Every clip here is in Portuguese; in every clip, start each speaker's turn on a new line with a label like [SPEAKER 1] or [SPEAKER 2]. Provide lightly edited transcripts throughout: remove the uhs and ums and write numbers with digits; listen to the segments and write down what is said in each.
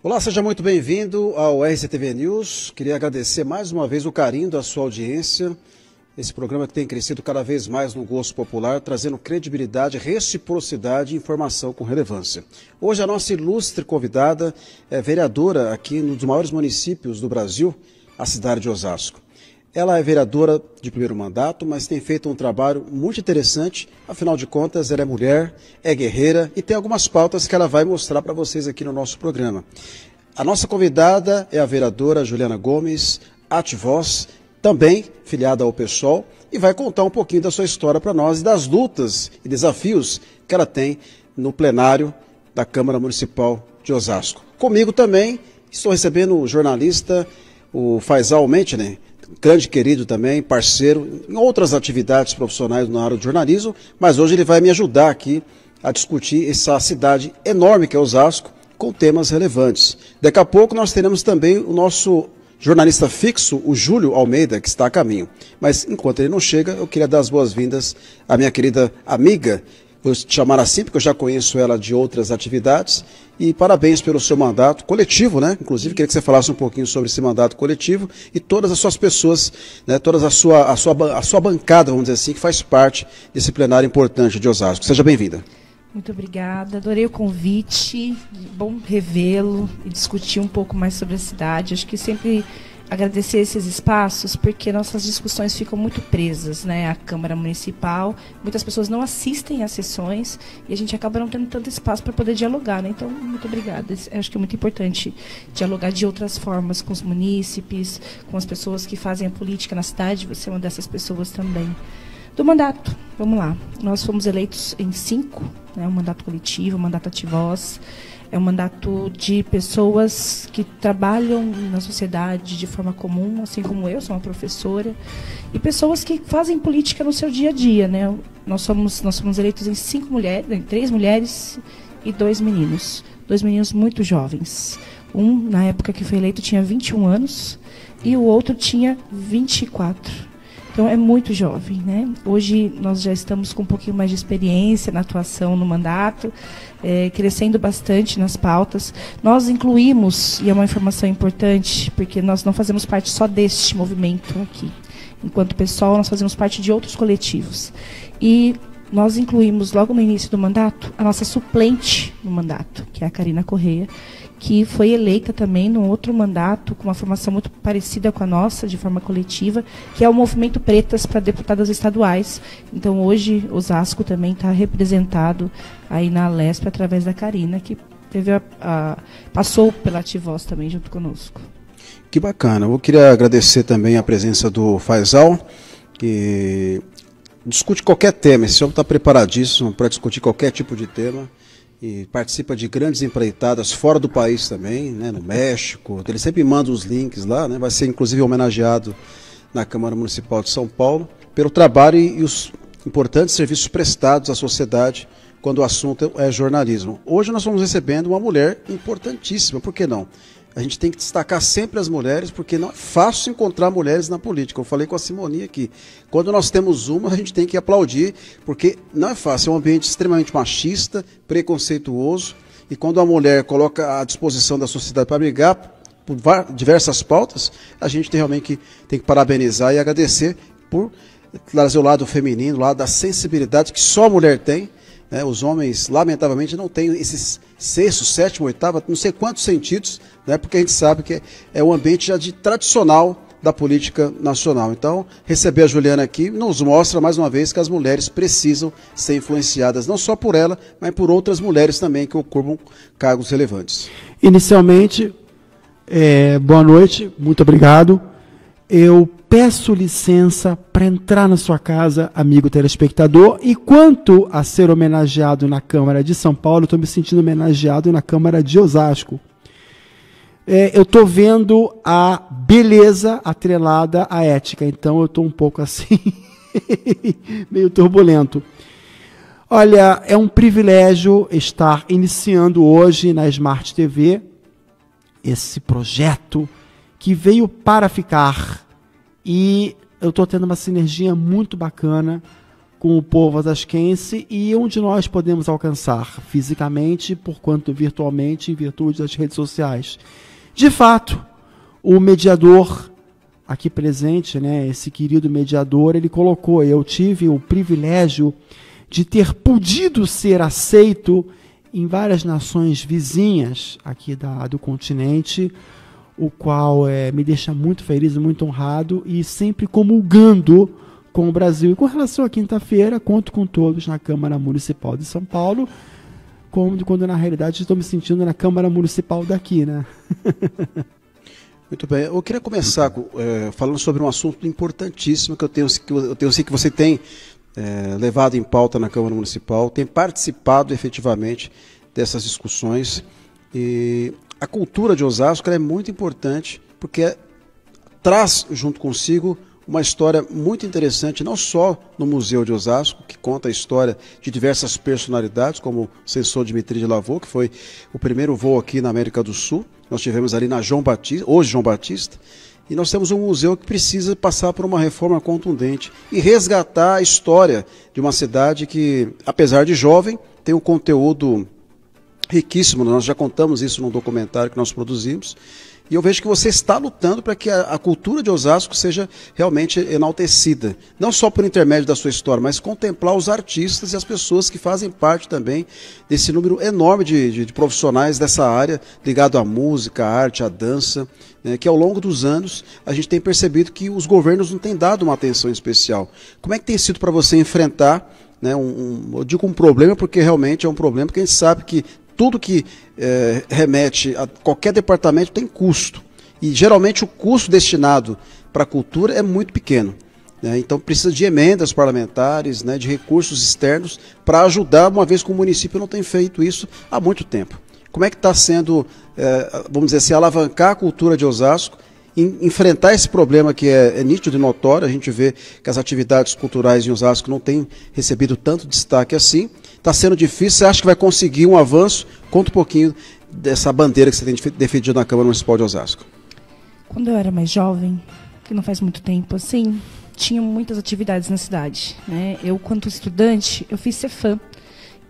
[SPEAKER 1] Olá, seja muito bem-vindo ao RCTV News. Queria agradecer mais uma vez o carinho da sua audiência. Esse programa que tem crescido cada vez mais no gosto popular, trazendo credibilidade, reciprocidade e informação com relevância. Hoje a nossa ilustre convidada é vereadora aqui num dos maiores municípios do Brasil, a cidade de Osasco. Ela é vereadora de primeiro mandato, mas tem feito um trabalho muito interessante. Afinal de contas, ela é mulher, é guerreira e tem algumas pautas que ela vai mostrar para vocês aqui no nosso programa. A nossa convidada é a vereadora Juliana Gomes, ativoz, também filiada ao PSOL, e vai contar um pouquinho da sua história para nós e das lutas e desafios que ela tem no plenário da Câmara Municipal de Osasco. Comigo também estou recebendo o jornalista, o Faisal Mentner, grande querido também, parceiro em outras atividades profissionais na área do jornalismo, mas hoje ele vai me ajudar aqui a discutir essa cidade enorme que é Osasco, com temas relevantes. Daqui a pouco nós teremos também o nosso jornalista fixo, o Júlio Almeida, que está a caminho. Mas enquanto ele não chega, eu queria dar as boas-vindas à minha querida amiga, vou te chamar assim porque eu já conheço ela de outras atividades, e parabéns pelo seu mandato coletivo, né? Inclusive, queria que você falasse um pouquinho sobre esse mandato coletivo e todas as suas pessoas, né? Toda a sua bancada, vamos dizer assim, que faz parte desse plenário importante de Osasco. Seja bem-vinda.
[SPEAKER 2] Muito obrigada, adorei o convite, bom revê-lo e discutir um pouco mais sobre a cidade. Acho que sempre agradecer esses espaços, porque nossas discussões ficam muito presas, né, à Câmara Municipal. Muitas pessoas não assistem às sessões e a gente acaba não tendo tanto espaço para poder dialogar, né? Então, muito obrigada. Acho que é muito importante dialogar de outras formas com os munícipes, com as pessoas que fazem a política na cidade. Você é uma dessas pessoas também. Do mandato, vamos lá. Nós fomos eleitos em 5, né, um mandato coletivo, um mandato ativoz. É um mandato de pessoas que trabalham na sociedade de forma comum, assim como eu, sou uma professora, e pessoas que fazem política no seu dia a dia, né? Nós fomos eleitos em 5 mulheres, em 3 mulheres e 2 meninos. 2 meninos muito jovens. Um, na época que foi eleito, tinha 21 anos e o outro tinha 24. Então, é muito jovem, né? Hoje, nós já estamos com um pouquinho mais de experiência na atuação no mandato, crescendo bastante nas pautas. Nós incluímos, e é uma informação importante, porque nós não fazemos parte só deste movimento aqui. Enquanto pessoal, nós fazemos parte de outros coletivos. E nós incluímos, logo no início do mandato, a nossa suplente no mandato, que é a Karina Correia, que foi eleita também num outro mandato, com uma formação muito parecida com a nossa, de forma coletiva, que é o Movimento Pretas para Deputadas Estaduais. Então, hoje, Osasco também está representado aí na Alesp, através da Karina, que teve passou pela Ativoz também, junto conosco.
[SPEAKER 1] Que bacana. Eu queria agradecer também a presença do Faisal, que discute qualquer tema. Esse homem está preparadíssimo para discutir qualquer tipo de tema. E participa de grandes empreitadas fora do país também, né, no México. Ele sempre manda os links lá, né, vai ser inclusive homenageado na Câmara Municipal de São Paulo pelo trabalho e os importantes serviços prestados à sociedade quando o assunto é jornalismo. Hoje nós estamos recebendo uma mulher importantíssima, por que não? A gente tem que destacar sempre as mulheres, porque não é fácil encontrar mulheres na política. Eu falei com a Simone aqui. Quando nós temos uma, a gente tem que aplaudir, porque não é fácil. É um ambiente extremamente machista, preconceituoso. E quando a mulher coloca à disposição da sociedade para brigar por diversas pautas, a gente realmente tem que parabenizar e agradecer por trazer o lado feminino, o lado da sensibilidade que só a mulher tem. Né? Os homens, lamentavelmente, não têm esses 6º, 7º, 8º, não sei quantos sentidos, né? Porque a gente sabe que é um ambiente já tradicional da política nacional. Então, receber a Juliana aqui nos mostra, mais uma vez, que as mulheres precisam ser influenciadas, não só por ela, mas por outras mulheres também que ocupam cargos relevantes.
[SPEAKER 3] Inicialmente, boa noite, muito obrigado. Eu peço licença para entrar na sua casa, amigo telespectador, e quanto a ser homenageado na Câmara de São Paulo, estou me sentindo homenageado na Câmara de Osasco. Eu estou vendo a beleza atrelada à ética, então eu estou um pouco assim, meio turbulento. Olha, é um privilégio estar iniciando hoje na Smart TV esse projeto que veio para ficar, e eu estou tendo uma sinergia muito bacana com o povo osasquense e onde nós podemos alcançar fisicamente, porquanto virtualmente, em virtude das redes sociais. De fato, o mediador aqui presente, né, esse querido mediador, ele colocou, eu tive o privilégio de ter podido ser aceito em várias nações vizinhas aqui do continente, o qual me deixa muito feliz e muito honrado, e sempre comulgando com o Brasil. E com relação à quinta-feira, conto com todos na Câmara Municipal de São Paulo, quando na realidade estou me sentindo na Câmara Municipal daqui, né?
[SPEAKER 1] Muito bem. Eu queria começar falando sobre um assunto importantíssimo que eu sei que você tem levado em pauta na Câmara Municipal, tem participado efetivamente dessas discussões. E a cultura de Osasco é muito importante porque traz junto consigo uma história muito interessante, não só no Museu de Osasco, que conta a história de diversas personalidades, como o censor Dimitri de Lavaux, que foi o primeiro voo aqui na América do Sul. Nós tivemos ali na João Batista, hoje João Batista, e nós temos um museu que precisa passar por uma reforma contundente e resgatar a história de uma cidade que, apesar de jovem, tem um conteúdo riquíssimo. Nós já contamos isso num documentário que nós produzimos. E eu vejo que você está lutando para que a cultura de Osasco seja realmente enaltecida. Não só por intermédio da sua história, mas contemplar os artistas e as pessoas que fazem parte também desse número enorme de profissionais dessa área, ligado à música, à arte, à dança, né, que ao longo dos anos a gente tem percebido que os governos não têm dado uma atenção especial. Como é que tem sido para você enfrentar, né, eu digo um problema porque realmente é um problema, porque a gente sabe que tudo que remete a qualquer departamento tem custo. E geralmente o custo destinado para a cultura é muito pequeno, né? Então precisa de emendas parlamentares, né, de recursos externos para ajudar, uma vez que o município não tem feito isso há muito tempo. Como é que está sendo, vamos dizer assim, alavancar a cultura de Osasco, enfrentar esse problema que é nítido e notório? A gente vê que as atividades culturais em Osasco não têm recebido tanto destaque assim. Está sendo difícil. Você acha que vai conseguir um avanço? Conta um pouquinho dessa bandeira que você tem defendido na Câmara Municipal de Osasco.
[SPEAKER 2] Quando eu era mais jovem, que não faz muito tempo, assim, tinha muitas atividades na cidade, né? Eu, quanto estudante, eu fiz Cefam,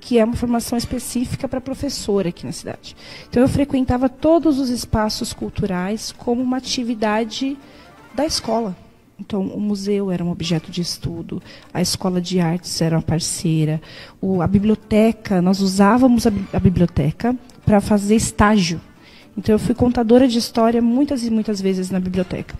[SPEAKER 2] que é uma formação específica para professora aqui na cidade. Então eu frequentava todos os espaços culturais como uma atividade da escola. Então o museu era um objeto de estudo, a escola de artes era uma parceira, a biblioteca, nós usávamos a biblioteca para fazer estágio. Então eu fui contadora de história muitas e muitas vezes na biblioteca.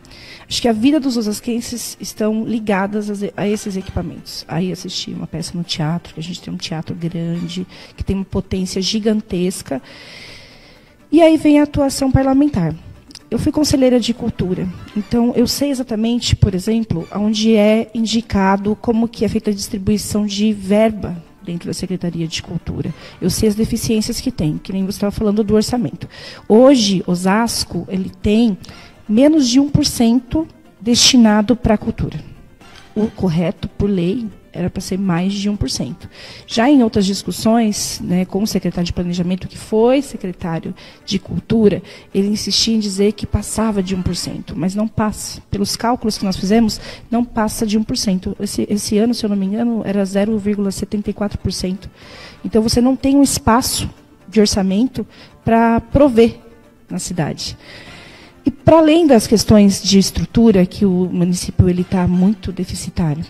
[SPEAKER 2] Acho que a vida dos osasquenses estão ligadas a esses equipamentos. Aí assisti uma peça no teatro, que a gente tem um teatro grande, que tem uma potência gigantesca. E aí vem a atuação parlamentar. Eu fui conselheira de cultura, então eu sei exatamente, por exemplo, onde é indicado como que é feita a distribuição de verba dentro da Secretaria de Cultura. Eu sei as deficiências que tem, que nem você estava falando do orçamento. Hoje, Osasco, ele tem menos de 1% destinado para a cultura. O correto, por lei, era para ser mais de 1%. Já em outras discussões, né, com o secretário de Planejamento, que foi secretário de Cultura, ele insistia em dizer que passava de 1%, mas não passa. Pelos cálculos que nós fizemos, não passa de 1%. Esse ano, se eu não me engano, era 0,74%. Então, você não tem um espaço de orçamento para prover na cidade. E, para além das questões de estrutura, que o município está muito deficitário,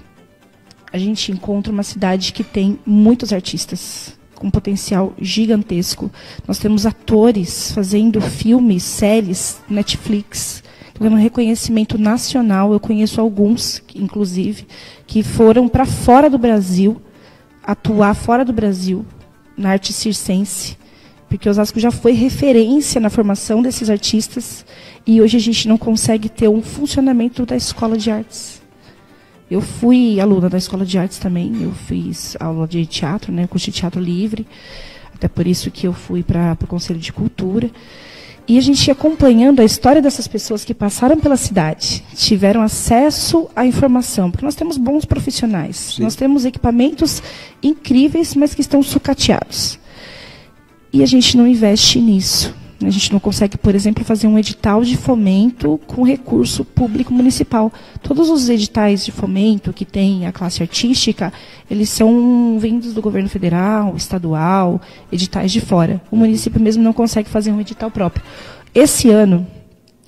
[SPEAKER 2] a gente encontra uma cidade que tem muitos artistas, com potencial gigantesco. Nós temos atores fazendo filmes, séries, Netflix, tendo um reconhecimento nacional. Eu conheço alguns, inclusive, que foram para fora do Brasil, atuar fora do Brasil, na arte circense, porque Osasco já foi referência na formação desses artistas, e hoje a gente não consegue ter um funcionamento da escola de artes. Eu fui aluna da Escola de Artes também, eu fiz aula de teatro, né, curso de teatro livre, até por isso que eu fui para o Conselho de Cultura. E a gente ia acompanhando a história dessas pessoas que passaram pela cidade, tiveram acesso à informação, porque nós temos bons profissionais, sim, nós temos equipamentos incríveis, mas que estão sucateados. E a gente não investe nisso. A gente não consegue, por exemplo, fazer um edital de fomento com recurso público municipal. Todos os editais de fomento que tem a classe artística, eles são vindos do governo federal, estadual, editais de fora. O município mesmo não consegue fazer um edital próprio. Esse ano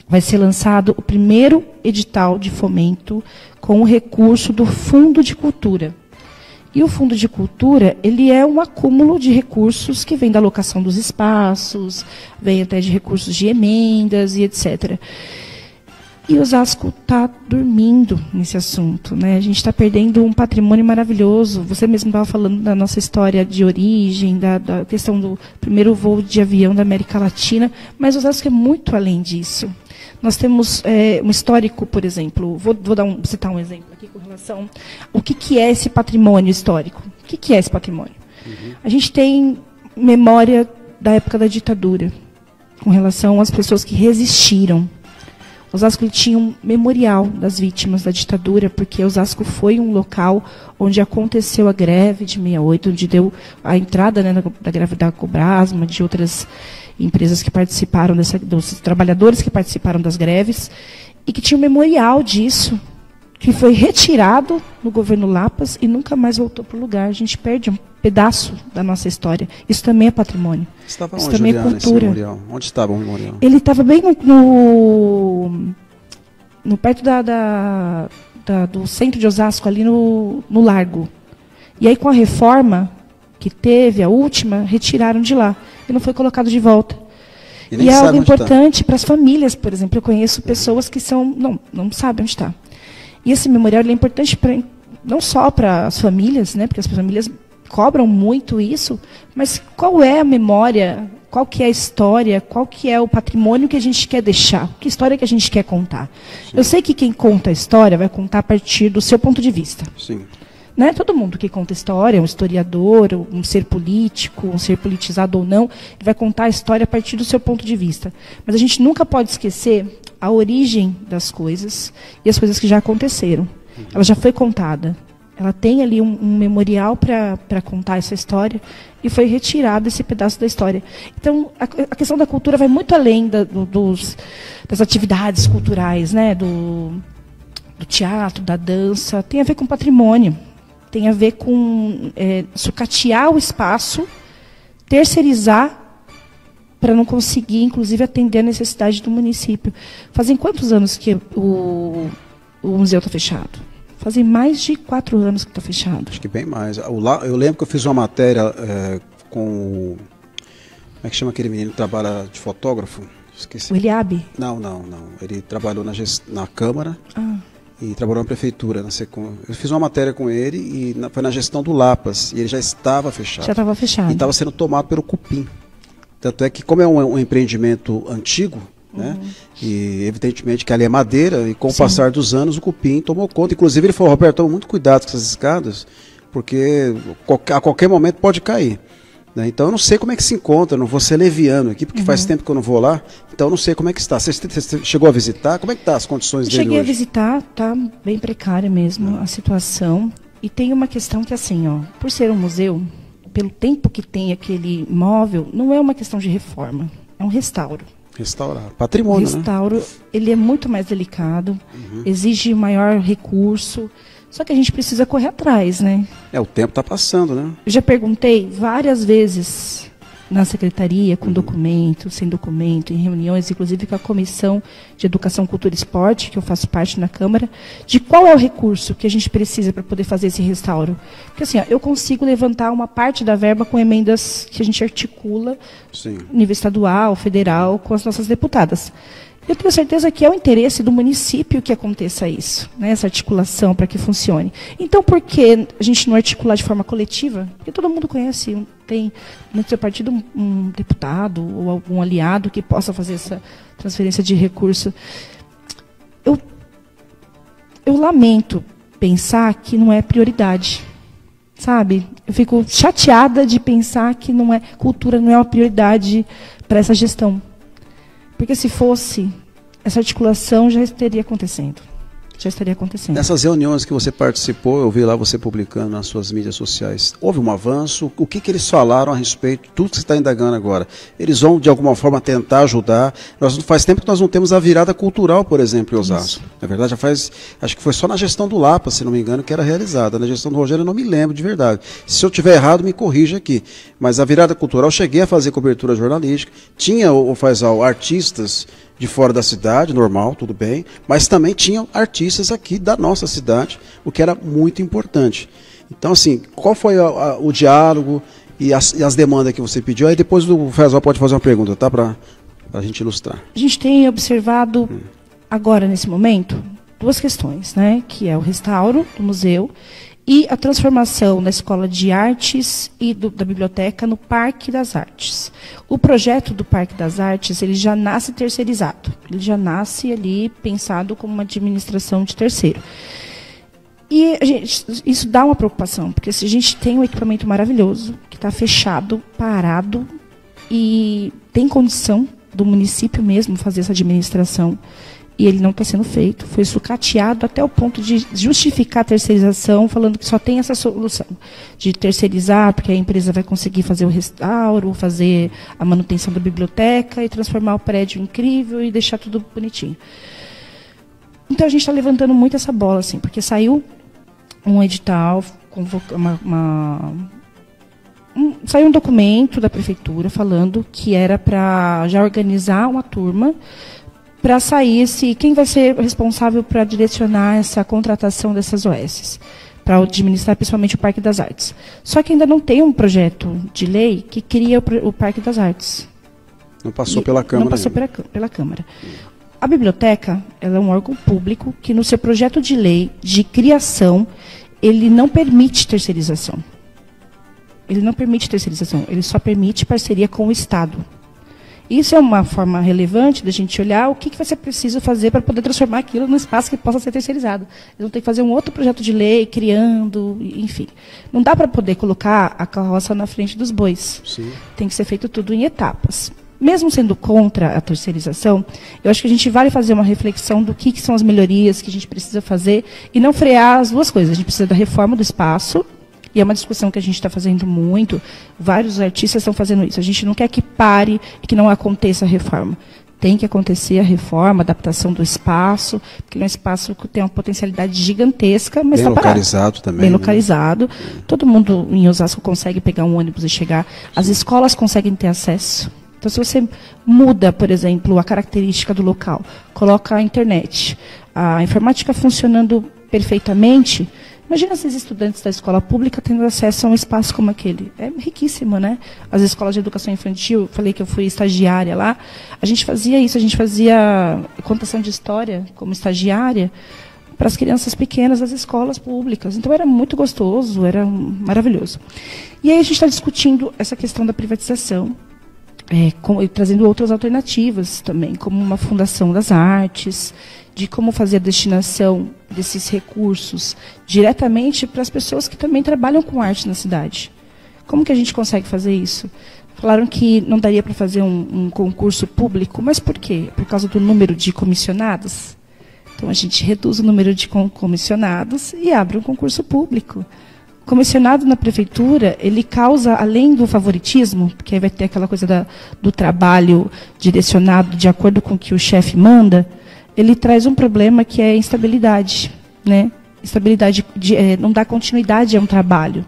[SPEAKER 2] vai ser lançado o primeiro edital de fomento com o recurso do Fundo de Cultura. E o Fundo de Cultura, ele é um acúmulo de recursos que vem da alocação dos espaços, vem até de recursos de emendas e etc. E Osasco está dormindo nesse assunto, né? A gente está perdendo um patrimônio maravilhoso. Você mesmo estava falando da nossa história de origem, da questão do primeiro voo de avião da América Latina, mas Osasco é muito além disso. Nós temos um histórico, por exemplo, vou citar um exemplo aqui com relação ao que é esse patrimônio histórico. O que é esse patrimônio? A gente tem memória da época da ditadura, com relação às pessoas que resistiram. Osasco tinha um memorial das vítimas da ditadura, porque Osasco foi um local onde aconteceu a greve de 68, onde deu a entrada, né, da greve da Cobrasma, de outras empresas que participaram, dos trabalhadores que participaram das greves, e que tinha um memorial disso, que foi retirado no governo Lapas e nunca mais voltou para o lugar. A gente perde um pedaço da nossa história. Isso também é patrimônio.
[SPEAKER 1] Estava
[SPEAKER 2] isso
[SPEAKER 1] onde,
[SPEAKER 2] também
[SPEAKER 1] Juliana,
[SPEAKER 2] é cultura.
[SPEAKER 1] esse memorial? Onde estava o memorial?
[SPEAKER 2] Ele estava bem no perto do centro de Osasco, ali no Largo. E aí, com a reforma que teve, a última, retiraram de lá. E não foi colocado de volta. E é algo importante para as famílias, por exemplo. Eu conheço pessoas que não sabem onde está. E esse memorial ele é importante não só para as famílias, né, porque as famílias cobram muito isso, mas qual é a memória, qual que é a história, qual que é o patrimônio que a gente quer deixar, que história que a gente quer contar. Sim. Eu sei que quem conta a história vai contar a partir do seu ponto de vista.
[SPEAKER 1] Sim.
[SPEAKER 2] Né? Todo mundo que conta história, um historiador, um ser político, um ser politizado ou não, ele vai contar a história a partir do seu ponto de vista. Mas a gente nunca pode esquecer a origem das coisas e as coisas que já aconteceram. Ela já foi contada. Ela tem ali um memorial para contar essa história e foi retirado esse pedaço da história. Então, a questão da cultura vai muito além das atividades culturais, né? Do teatro, da dança. Tem a ver com patrimônio. Tem a ver com sucatear o espaço, terceirizar, para não conseguir, inclusive, atender a necessidade do município. Fazem quantos anos que o museu está fechado? Fazem mais de 4 anos que está fechado. Acho
[SPEAKER 1] que bem mais. Eu lembro que eu fiz uma matéria com como é que chama aquele menino que trabalha de fotógrafo? Esqueci.
[SPEAKER 2] O Eliabe?
[SPEAKER 1] Não. Ele trabalhou na Câmara. E trabalhou na prefeitura. Eu fiz uma matéria com ele e foi na gestão do Lapas. E ele já estava fechado.
[SPEAKER 2] Já estava fechado.
[SPEAKER 1] E estava sendo tomado pelo Cupim. Tanto é que, como é um empreendimento antigo, né, e evidentemente que ali é madeira, e com o passar dos anos o Cupim tomou conta. Inclusive ele falou: Roberto, toma muito cuidado com essas escadas, porque a qualquer momento pode cair. Né? Então eu não sei como é que se encontra, não vou ser leviano aqui, porque faz tempo que eu não vou lá, então eu não sei como é que está. Você chegou a visitar? Como é que está as condições dele hoje?
[SPEAKER 2] Cheguei a visitar, está bem precária mesmo a situação. E tem uma questão que, assim, por ser um museu, pelo tempo que tem aquele imóvel, não é uma questão de reforma, é um restauro.
[SPEAKER 1] Restaurar. Patrimônio,
[SPEAKER 2] o restauro, ele é muito mais delicado, exige maior recurso. Só que a gente precisa correr atrás, né?
[SPEAKER 1] O tempo está passando, né?
[SPEAKER 2] Eu já perguntei várias vezes na secretaria, com documento, sem documento, em reuniões, inclusive com a Comissão de Educação, Cultura e Esporte, que eu faço parte na Câmara, de qual é o recurso que a gente precisa para poder fazer esse restauro. Porque assim, eu consigo levantar uma parte da verba com emendas que a gente articula, nível estadual, federal, com as nossas deputadas. Eu tenho certeza que é o interesse do município que aconteça isso, né, essa articulação para que funcione. Então, por que a gente não articular de forma coletiva? Porque todo mundo conhece, tem no seu partido um deputado ou algum aliado que possa fazer essa transferência de recurso. Eu lamento pensar que não é prioridade, sabe? Eu fico chateada de pensar que cultura não é uma prioridade para essa gestão. Porque se fosse, essa articulação já estaria acontecendo. já estaria acontecendo.
[SPEAKER 1] Nessas reuniões que você participou, eu vi lá você publicando nas suas mídias sociais, houve um avanço? O que eles falaram a respeito de tudo que você está indagando agora? Eles vão, de alguma forma, tentar ajudar? Faz tempo que nós não temos a virada cultural, por exemplo, em Osasco. Na verdade, acho que foi só na gestão do Lapa, se não me engano, que era realizada. Na gestão do Rogério, eu não me lembro de verdade. Se eu estiver errado, me corrija aqui. Mas a virada cultural, eu cheguei a fazer cobertura jornalística, tinha, o Faisal, artistas de fora da cidade, normal, tudo bem, mas também tinham artistas aqui da nossa cidade, o que era muito importante. Então, assim, qual foi o diálogo e as demandas que você pediu? Aí depois o Faisal pode fazer uma pergunta, tá? Para a gente ilustrar.
[SPEAKER 2] A gente tem observado, agora, nesse momento, duas questões, né? Que é o restauro do museu e a transformação da Escola de Artes e da biblioteca no Parque das Artes. O projeto do Parque das Artes, ele já nasce terceirizado. Ele já nasce ali pensado como uma administração de terceiro. E isso dá uma preocupação, porque se a gente tem um equipamento maravilhoso, que está fechado, parado, e tem condição do município mesmo fazer essa administração, e ele não está sendo feito, foi sucateado até o ponto de justificar a terceirização, falando que só tem essa solução de terceirizar, porque a empresa vai conseguir fazer o restauro, fazer a manutenção da biblioteca e transformar o prédio incrível e deixar tudo bonitinho. Então a gente está levantando muito essa bola, assim, porque saiu um edital, saiu um documento da prefeitura falando que era para já organizar uma turma para sair quem vai ser responsável para direcionar essa contratação dessas OSs, para administrar principalmente o Parque das Artes. Só que ainda não tem um projeto de lei que cria o Parque das Artes.
[SPEAKER 1] Não passou pela Câmara.
[SPEAKER 2] Não passou pela Câmara. A biblioteca, ela é um órgão público que, no seu projeto de lei de criação, ele não permite terceirização. Ele não permite terceirização, ele só permite parceria com o Estado. Isso é uma forma relevante da gente olhar o que vai ser preciso fazer para poder transformar aquilo num espaço que possa ser terceirizado. Eles vão ter que fazer um outro projeto de lei, criando, enfim. Não dá para poder colocar a carroça na frente dos bois.
[SPEAKER 1] Sim.
[SPEAKER 2] Tem que ser feito tudo em etapas. Mesmo sendo contra a terceirização, eu acho que a gente vale fazer uma reflexão do que são as melhorias que a gente precisa fazer e não frear as duas coisas. A gente precisa da reforma do espaço, e é uma discussão que a gente está fazendo muito, vários artistas estão fazendo isso. A gente não quer que pare e que não aconteça a reforma. Tem que acontecer a reforma, a adaptação do espaço, porque é um espaço que tem uma potencialidade gigantesca, mas está parado. Bem localizado também. Bem localizado. Todo mundo em Osasco consegue pegar um ônibus e chegar. As escolas conseguem ter acesso. Então, se você muda, por exemplo, a característica do local, coloca a internet, a informática funcionando perfeitamente, imagina esses estudantes da escola pública tendo acesso a um espaço como aquele. É riquíssimo, né? As escolas de educação infantil, falei que eu fui estagiária lá, a gente fazia isso, a gente fazia contação de história como estagiária para as crianças pequenas das escolas públicas. Então, era muito gostoso, era maravilhoso. E aí a gente está discutindo essa questão da privatização, trazendo outras alternativas também, como uma fundação das artes, de como fazer a destinação desses recursos diretamente para as pessoas que também trabalham com arte na cidade. Como que a gente consegue fazer isso? Falaram que não daria para fazer um concurso público, mas por quê? Por causa do número de comissionados? Então, a gente reduz o número de comissionados e abre um concurso público. Comissionado na prefeitura, ele causa, além do favoritismo, porque aí vai ter aquela coisa do trabalho direcionado de acordo com o que o chefe manda, ele traz um problema que é a instabilidade, né? Instabilidade, não dá continuidade a um trabalho.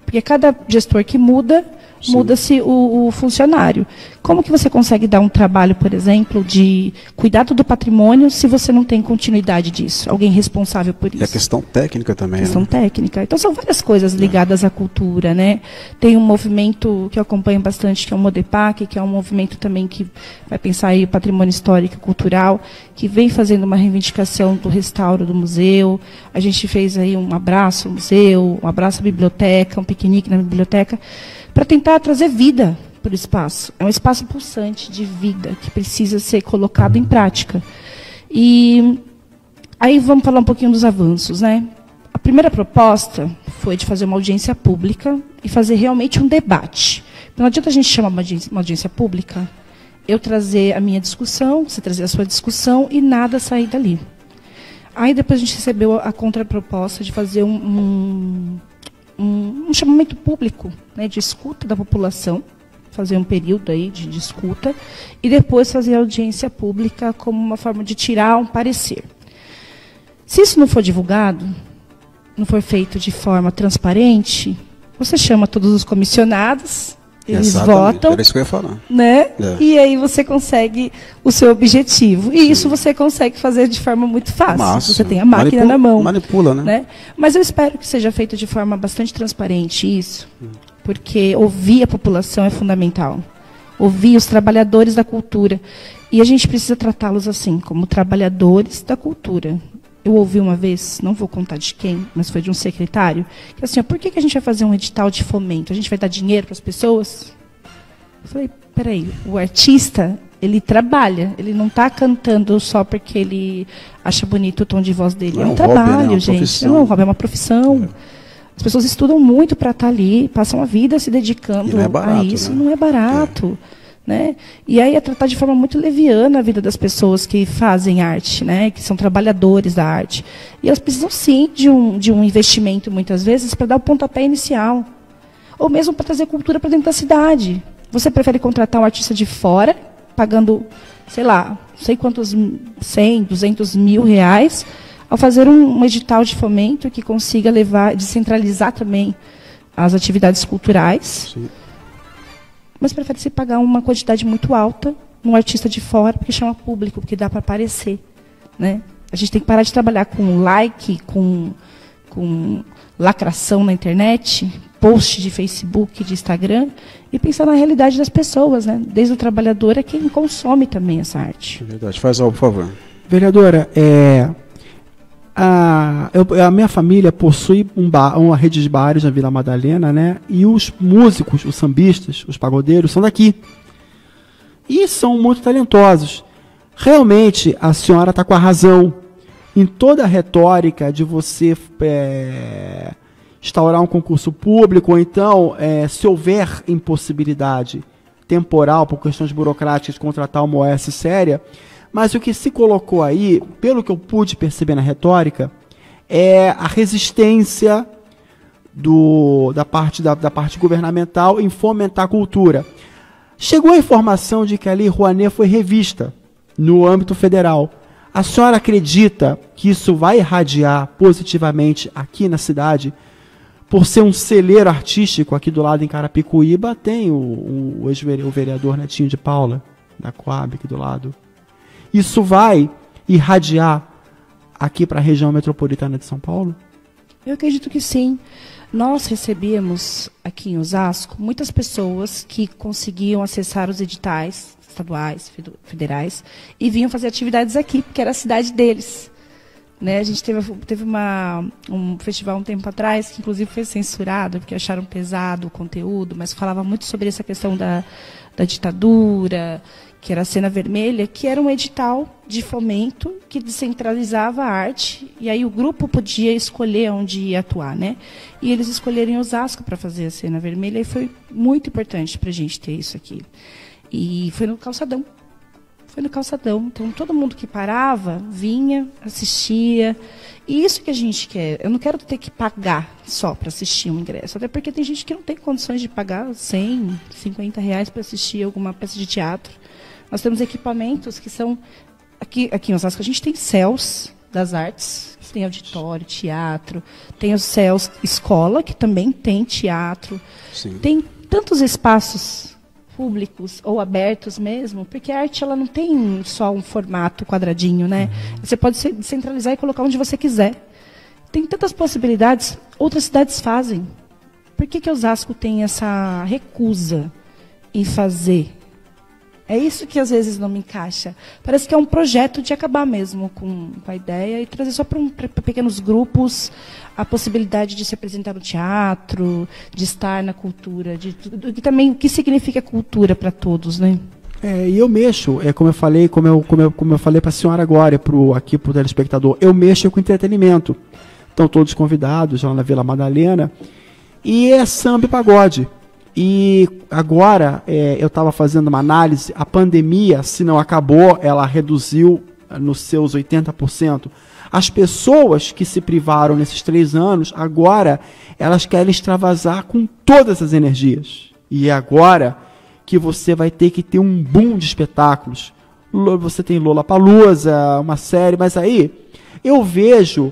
[SPEAKER 2] Porque cada gestor que muda, muda-se o funcionário. Como que você consegue dar um trabalho, por exemplo, de cuidado do patrimônio se você não tem continuidade disso? Alguém responsável por isso? E
[SPEAKER 1] a questão técnica também.
[SPEAKER 2] Questão técnica. Então, são várias coisas ligadas à cultura, né? Tem um movimento que eu acompanho bastante, que é o Modepac, que é um movimento também que vai pensar aí o patrimônio histórico e cultural, que vem fazendo uma reivindicação do restauro do museu. A gente fez aí um abraço ao museu, um abraço à biblioteca, um piquenique na biblioteca, para tentar trazer vida para o espaço. É um espaço pulsante de vida que precisa ser colocado em prática. E aí vamos falar um pouquinho dos avanços, né? A primeira proposta foi de fazer uma audiência pública e fazer realmente um debate. Não adianta a gente chamar uma audiência pública, eu trazer a minha discussão, você trazer a sua discussão e nada sair dali. Aí depois a gente recebeu a contraproposta de fazer um chamamento público, né, de escuta da população, fazer um período aí de escuta, e depois fazer audiência pública como uma forma de tirar um parecer. Se isso não for divulgado, não for feito de forma transparente, você chama todos os comissionados, eles votam,
[SPEAKER 1] era isso que eu ia falar.
[SPEAKER 2] Né? E aí você consegue o seu objetivo. E isso você consegue fazer de forma muito fácil. Você tem a máquina na mão.
[SPEAKER 1] Manipula, né?
[SPEAKER 2] Mas eu espero que seja feito de forma bastante transparente isso, porque ouvir a população é fundamental. Ouvir os trabalhadores da cultura. E a gente precisa tratá-los assim, como trabalhadores da cultura. Eu ouvi uma vez, não vou contar de quem, mas foi de um secretário, que assim, por que a gente vai fazer um edital de fomento? A gente vai dar dinheiro para as pessoas? Eu falei, peraí, o artista, ele trabalha, ele não está cantando só porque ele acha bonito o tom de voz dele. É um trabalho, gente. Não, é uma profissão. As pessoas estudam muito para estar ali, passam a vida se dedicando a isso, não é barato. Né? E aí é tratar de forma muito leviana a vida das pessoas que fazem arte, né? Que são trabalhadores da arte. E elas precisam, sim, de um investimento, muitas vezes, para dar o pontapé inicial. Ou mesmo para trazer cultura para dentro da cidade. Você prefere contratar um artista de fora, pagando, sei lá, não sei quantos, 100, 200 mil reais, ao fazer um edital de fomento que consiga descentralizar também as atividades culturais. Sim. Mas prefere-se pagar uma quantidade muito alta num artista de fora, porque chama público, porque dá para aparecer. Né? A gente tem que parar de trabalhar com like, com lacração na internet, post de Facebook, de Instagram, e pensar na realidade das pessoas, né? Desde o trabalhador a quem consome também essa arte.
[SPEAKER 1] É verdade. Faz algo, por favor.
[SPEAKER 3] Vereadora, a minha família possui uma rede de bares na Vila Madalena, né? E os músicos, os sambistas, os pagodeiros são daqui. E são muito talentosos. Realmente, a senhora está com a razão em toda a retórica de você instaurar um concurso público, ou então, se houver impossibilidade temporal, por questões burocráticas, de contratar uma OS séria. Mas o que se colocou aí, pelo que eu pude perceber na retórica, é a resistência da parte governamental em fomentar a cultura. Chegou a informação de que a Lei Rouanet foi revista no âmbito federal. A senhora acredita que isso vai irradiar positivamente aqui na cidade? Por ser um celeiro artístico, aqui do lado em Carapicuíba, tem o vereador Netinho de Paula, da Coab, aqui do lado. Isso vai irradiar aqui para a região metropolitana de São Paulo?
[SPEAKER 2] Eu acredito que sim. Nós recebíamos aqui em Osasco muitas pessoas que conseguiam acessar os editais estaduais, federais, e vinham fazer atividades aqui, porque era a cidade deles. Né? A gente teve um festival um tempo atrás, que inclusive foi censurado, porque acharam pesado o conteúdo, mas falava muito sobre essa questão da ditadura, que era a Cena Vermelha, que era um edital de fomento que descentralizava a arte, e aí o grupo podia escolher onde ia atuar, né? E eles escolheram Osasco para fazer a Cena Vermelha, e foi muito importante para a gente ter isso aqui. E foi no Calçadão. Então todo mundo que parava, vinha, assistia. E isso que a gente quer. Eu não quero ter que pagar só para assistir um ingresso, até porque tem gente que não tem condições de pagar 100, 50 reais para assistir alguma peça de teatro. Nós temos equipamentos que são... Aqui em Osasco a gente tem CELS das artes, que tem auditório, teatro, tem os CELS escola, que também tem teatro. Sim. Tem tantos espaços públicos ou abertos mesmo, porque a arte ela não tem só um formato quadradinho, né? Você pode centralizar e colocar onde você quiser. Tem tantas possibilidades, outras cidades fazem. Por que Osasco tem essa recusa em fazer? É isso que às vezes não me encaixa. Parece que é um projeto de acabar mesmo com a ideia e trazer só para pequenos grupos a possibilidade de se apresentar no teatro, de estar na cultura, e também o que significa cultura para todos, né?
[SPEAKER 3] E eu mexo, como eu falei para a senhora agora, aqui para o telespectador, eu mexo com entretenimento. Estão todos convidados lá na Vila Madalena, e é samba e pagode. E agora, eu estava fazendo uma análise, a pandemia, se não acabou, ela reduziu nos seus 80% As pessoas que se privaram nesses 3 anos, agora elas querem extravasar com todas as energias. E é agora que você vai ter que ter um boom de espetáculos. Você tem Lollapalooza, uma série, mas aí eu vejo,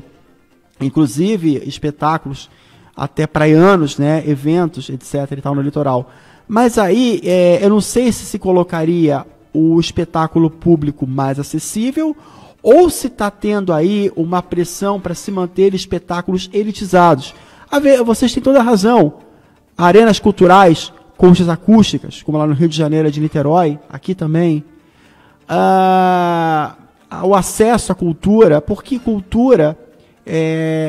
[SPEAKER 3] inclusive, espetáculos até praianos, né, eventos, etc. e tal, no litoral. Mas aí, eu não sei se colocaria o espetáculo público mais acessível ou se está tendo aí uma pressão para se manter espetáculos elitizados. Vocês têm toda a razão. Arenas culturais, conchas acústicas, como lá no Rio de Janeiro, de Niterói, aqui também. O acesso à cultura, porque cultura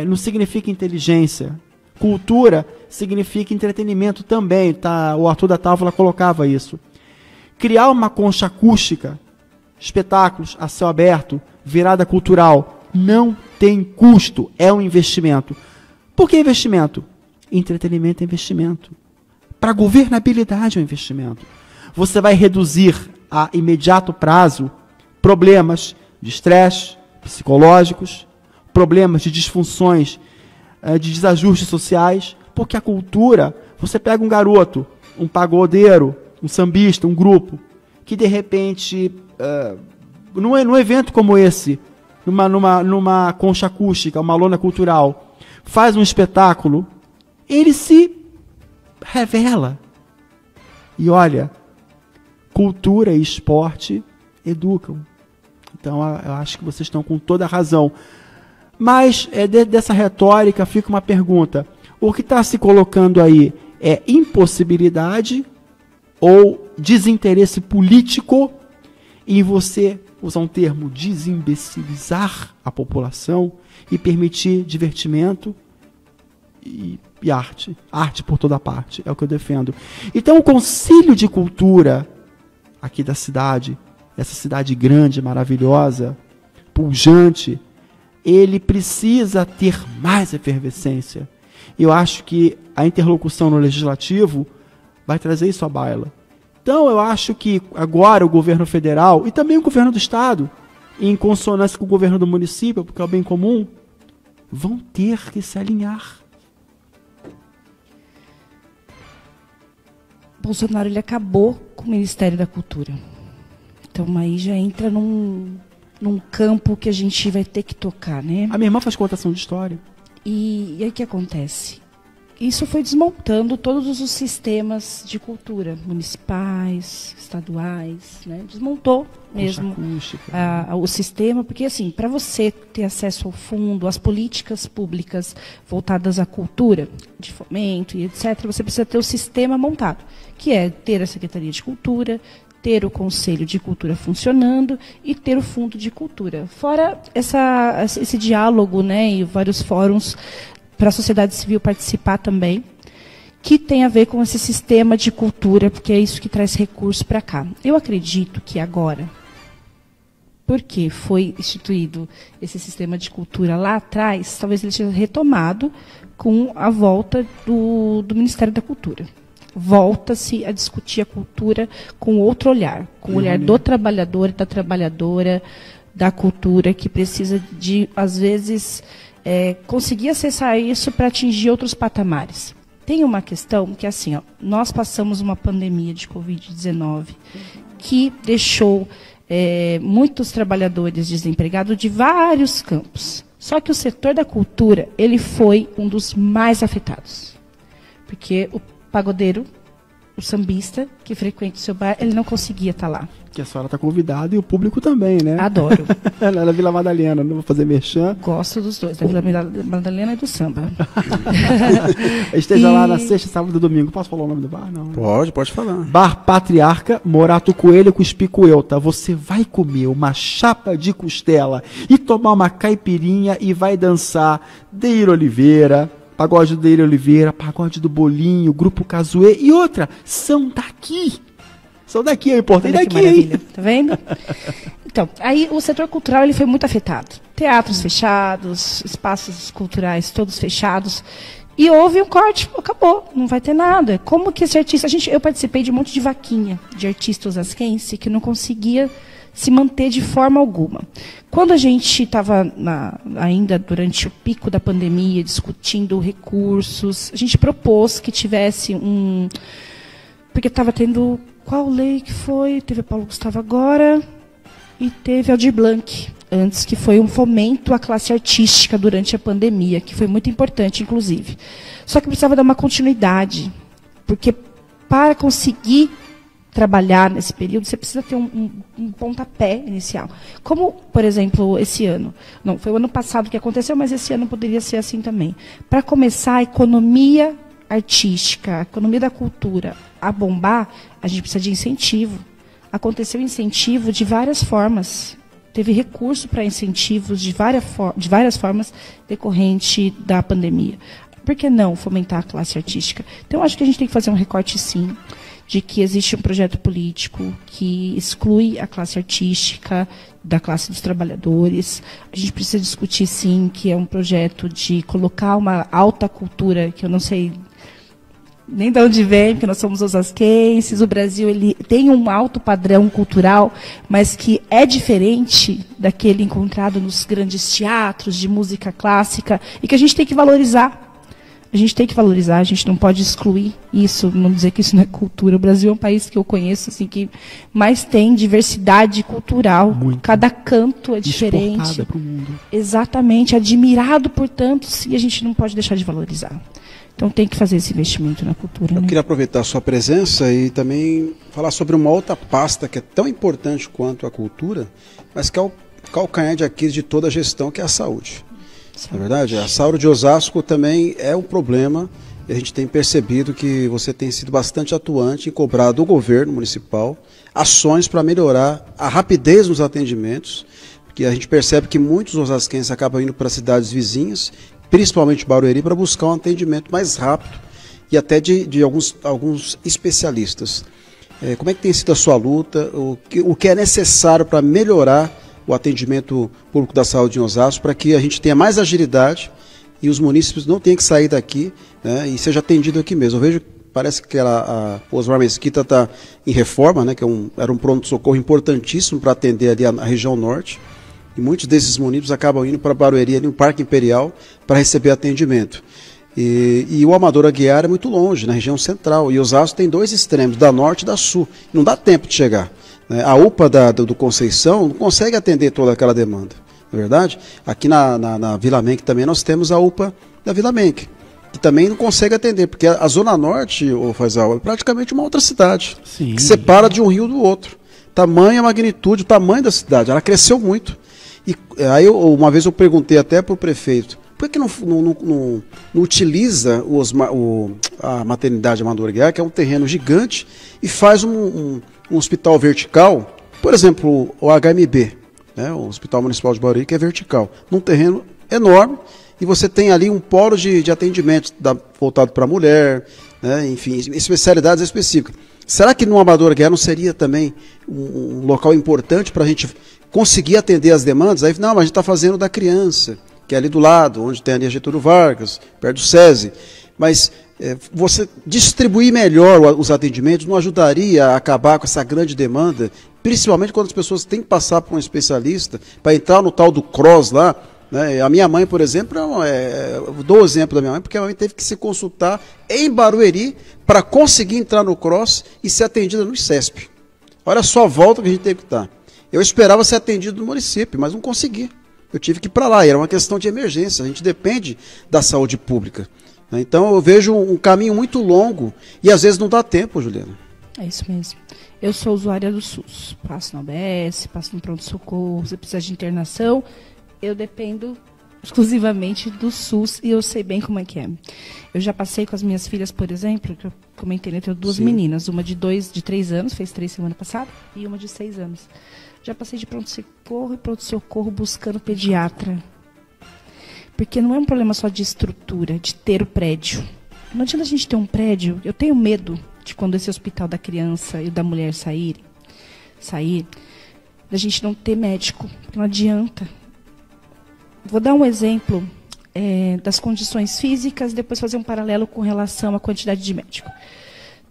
[SPEAKER 3] não significa inteligência. Cultura significa entretenimento também, tá? O Arthur da Távola colocava isso. Criar uma concha acústica, espetáculos a céu aberto, virada cultural, não tem custo, é um investimento. Por que investimento? Entretenimento é investimento. Para governabilidade é um investimento. Você vai reduzir a imediato prazo problemas de estresse psicológicos, problemas de disfunções, de desajustes sociais, porque a cultura, você pega um garoto, um pagodeiro, um sambista, um grupo, que de repente, num evento como esse, numa concha acústica, uma lona cultural, faz um espetáculo, ele se revela. E olha, cultura e esporte educam. Então, eu acho que vocês estão com toda a razão. Mas, dessa retórica, fica uma pergunta. O que está se colocando aí é impossibilidade ou desinteresse político em você usar um termo, desimbecilizar a população e permitir divertimento e arte. Arte por toda parte, é o que eu defendo. Então, o Conselho de Cultura aqui da cidade, essa cidade grande, maravilhosa, pujante, ele precisa ter mais efervescência. Eu acho que a interlocução no legislativo vai trazer isso à baila. Então, eu acho que agora o governo federal e também o governo do estado, em consonância com o governo do município, porque é o bem comum, vão ter que se alinhar.
[SPEAKER 2] Bolsonaro ele acabou com o Ministério da Cultura. Então, aí já entra num campo que a gente vai ter que tocar, né?
[SPEAKER 3] A minha irmã faz contação de história.
[SPEAKER 2] E aí o que acontece? Isso foi desmontando todos os sistemas de cultura, municipais, estaduais, né? Desmontou mesmo o sistema, porque assim, para você ter acesso ao fundo, às políticas públicas voltadas à cultura, de fomento e etc., você precisa ter o sistema montado, que é ter a Secretaria de Cultura, ter o Conselho de Cultura funcionando e ter o Fundo de Cultura. Fora esse diálogo, né, e vários fóruns para a sociedade civil participar também, que tem a ver com esse sistema de cultura, porque é isso que traz recursos para cá. Eu acredito que agora, porque foi instituído esse sistema de cultura lá atrás, talvez ele seja retomado com a volta do Ministério da Cultura. Volta-se a discutir a cultura com outro olhar, com o olhar do trabalhador e da trabalhadora da cultura, que precisa de, às vezes, conseguir acessar isso para atingir outros patamares. Tem uma questão que, assim, nós passamos uma pandemia de Covid-19 que deixou muitos trabalhadores desempregados de vários campos. Só que o setor da cultura, ele foi um dos mais afetados. Porque o pagodeiro, o sambista, que frequenta o seu bar, ele não conseguia estar lá.
[SPEAKER 3] Que a senhora está convidada e o público também, né?
[SPEAKER 2] Adoro.
[SPEAKER 3] Na Vila Madalena, não vou fazer merchan.
[SPEAKER 2] Gosto dos dois, da Vila Madalena e do samba.
[SPEAKER 3] Esteja lá na sexta, sábado e domingo. Posso falar o nome do bar? Não.
[SPEAKER 1] Pode falar.
[SPEAKER 3] Bar Patriarca, Morato Coelho com Espicuelta. Você vai comer uma chapa de costela e tomar uma caipirinha e vai dançar Deir Oliveira, pagode do Deir Oliveira, pagode do Bolinho, Grupo Casuê e outra. São daqui. São daqui, é importante.
[SPEAKER 2] Olha que maravilha, tá vendo? Então, aí o setor cultural ele foi muito afetado. Teatros fechados, espaços culturais todos fechados. E houve um corte, acabou, não vai ter nada. Como que esse artista... Eu participei de um monte de vaquinha de artista osasquense que não conseguia se manter de forma alguma. Quando a gente estava ainda durante o pico da pandemia, discutindo recursos, a gente propôs que tivesse porque estava tendo... Qual lei que foi? Teve a Paulo Gustavo agora e teve a Aldir Blanc antes, que foi um fomento à classe artística durante a pandemia, que foi muito importante, inclusive. Só que precisava dar uma continuidade, porque para conseguir trabalhar nesse período, você precisa ter um pontapé inicial. Como, por exemplo, esse ano. Não, foi o ano passado que aconteceu, mas esse ano poderia ser assim também. Para começar a economia artística, a economia da cultura a bombar, a gente precisa de incentivo. Aconteceu incentivo de várias formas. Teve recurso para incentivos de várias formas decorrente da pandemia. Por que não fomentar a classe artística? Então, acho que a gente tem que fazer um recorte, sim, de que existe um projeto político que exclui a classe artística da classe dos trabalhadores. A gente precisa discutir, sim, que é um projeto de colocar uma alta cultura, que eu não sei nem de onde vem, porque nós somos osasquenses, o Brasil ele tem um alto padrão cultural, mas que é diferente daquele encontrado nos grandes teatros de música clássica, e que a gente tem que valorizar. A gente tem que valorizar, a gente não pode excluir isso, não dizer que isso não é cultura. O Brasil é um país que eu conheço assim, que mais tem diversidade cultural. Muito. Cada canto é diferente.
[SPEAKER 3] Exportada para o mundo.
[SPEAKER 2] Exatamente, admirado por tantos, e a gente não pode deixar de valorizar. Então tem que fazer esse investimento na cultura.
[SPEAKER 1] Eu queria aproveitar a sua presença e também falar sobre uma outra pasta que é tão importante quanto a cultura, mas que é o calcanhar de Aquiles de toda a gestão, que é a saúde. Na verdade, a saúde de Osasco também é um problema, e a gente tem percebido que você tem sido bastante atuante em cobrar do governo municipal ações para melhorar a rapidez nos atendimentos, porque a gente percebe que muitos osasquenses acabam indo para cidades vizinhas, principalmente Barueri, para buscar um atendimento mais rápido e até de alguns especialistas. Como é que tem sido a sua luta? O que é necessário para melhorar o atendimento público da saúde em Osasco, para que a gente tenha mais agilidade e os munícipes não tenham que sair daqui, né, e seja atendido aqui mesmo? Eu vejo, parece que a Osmar Mesquita está em reforma, né, que era um pronto-socorro importantíssimo para atender ali a região norte. E muitos desses munícipes acabam indo para Barueri, ali no Parque Imperial, para receber atendimento. E o Amador Aguiar é muito longe, na região central. E Osasco tem dois extremos, da norte e da sul. Não dá tempo de chegar. A UPA do Conceição não consegue atender toda aquela demanda, não é verdade? Aqui na Vila Menck também nós temos a UPA da Vila Menck, que também não consegue atender, porque a Zona Norte, Faisal, é praticamente uma outra cidade,
[SPEAKER 3] sim,
[SPEAKER 1] que separa de um rio do outro. Tamanha magnitude, o tamanho da cidade, ela cresceu muito. E aí uma vez eu perguntei até para o prefeito, por que não utiliza a maternidade Amador Aguiar, que é um terreno gigante, e faz um hospital vertical, por exemplo, o HMB, né, o Hospital Municipal de Barueri, que é vertical, num terreno enorme, e você tem ali um polo de atendimento voltado para a mulher, né, enfim, especialidades específicas. Será que no Amador Aguiar não seria também um local importante para a gente conseguir atender as demandas? Aí, não, mas a gente está fazendo da criança, que é ali do lado, onde tem ali a Getúlio Vargas, perto do SESI. Mas você distribuir melhor os atendimentos não ajudaria a acabar com essa grande demanda, principalmente quando as pessoas têm que passar por um especialista para entrar no tal do CROSS lá, né? A minha mãe, por exemplo, eu dou o exemplo da minha mãe, porque a minha mãe teve que se consultar em Barueri para conseguir entrar no CROSS e ser atendida no ICESP. Olha só a volta que a gente teve que dar. Eu esperava ser atendido no município, mas não consegui. Eu tive que ir para lá, e era uma questão de emergência, a gente depende da saúde pública. Então eu vejo um caminho muito longo e às vezes não dá tempo, Juliana.
[SPEAKER 2] É isso mesmo. Eu sou usuária do SUS, passo na UBS, passo no pronto-socorro, você precisa de internação, eu dependo exclusivamente do SUS e eu sei bem como é que é. Eu já passei com as minhas filhas, por exemplo, que eu comentei, né, eu tenho duas meninas, uma de 3 anos, fez 3 semana passada, e uma de 6 anos. Já passei de pronto-socorro e pronto-socorro buscando pediatra. Porque não é um problema só de estrutura, de ter o prédio. Não adianta a gente ter um prédio. Eu tenho medo de quando esse hospital da criança e da mulher sair, da gente não ter médico. Não adianta. Vou dar um exemplo das condições físicas, depois fazer um paralelo com relação à quantidade de médico.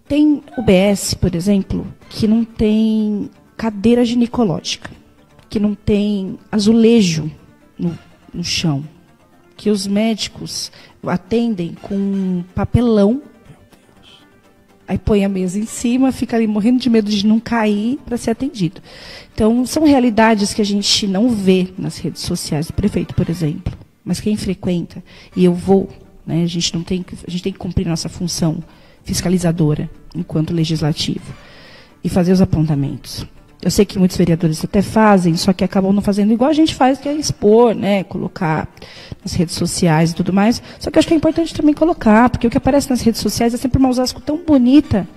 [SPEAKER 2] Tem UBS, por exemplo, que não tem cadeira ginecológica, que não tem azulejo no chão, que os médicos atendem com papelão, aí põe a mesa em cima, fica ali morrendo de medo de não cair para ser atendido. Então, são realidades que a gente não vê nas redes sociais do prefeito, por exemplo, mas quem frequenta, e eu vou, né, a gente tem que cumprir nossa função fiscalizadora enquanto legislativo e fazer os apontamentos. Eu sei que muitos vereadores até fazem, só que acabam não fazendo igual a gente faz, que é expor, né, colocar nas redes sociais e tudo mais. Só que eu acho que é importante também colocar, porque o que aparece nas redes sociais é sempre uma Osasco tão bonita,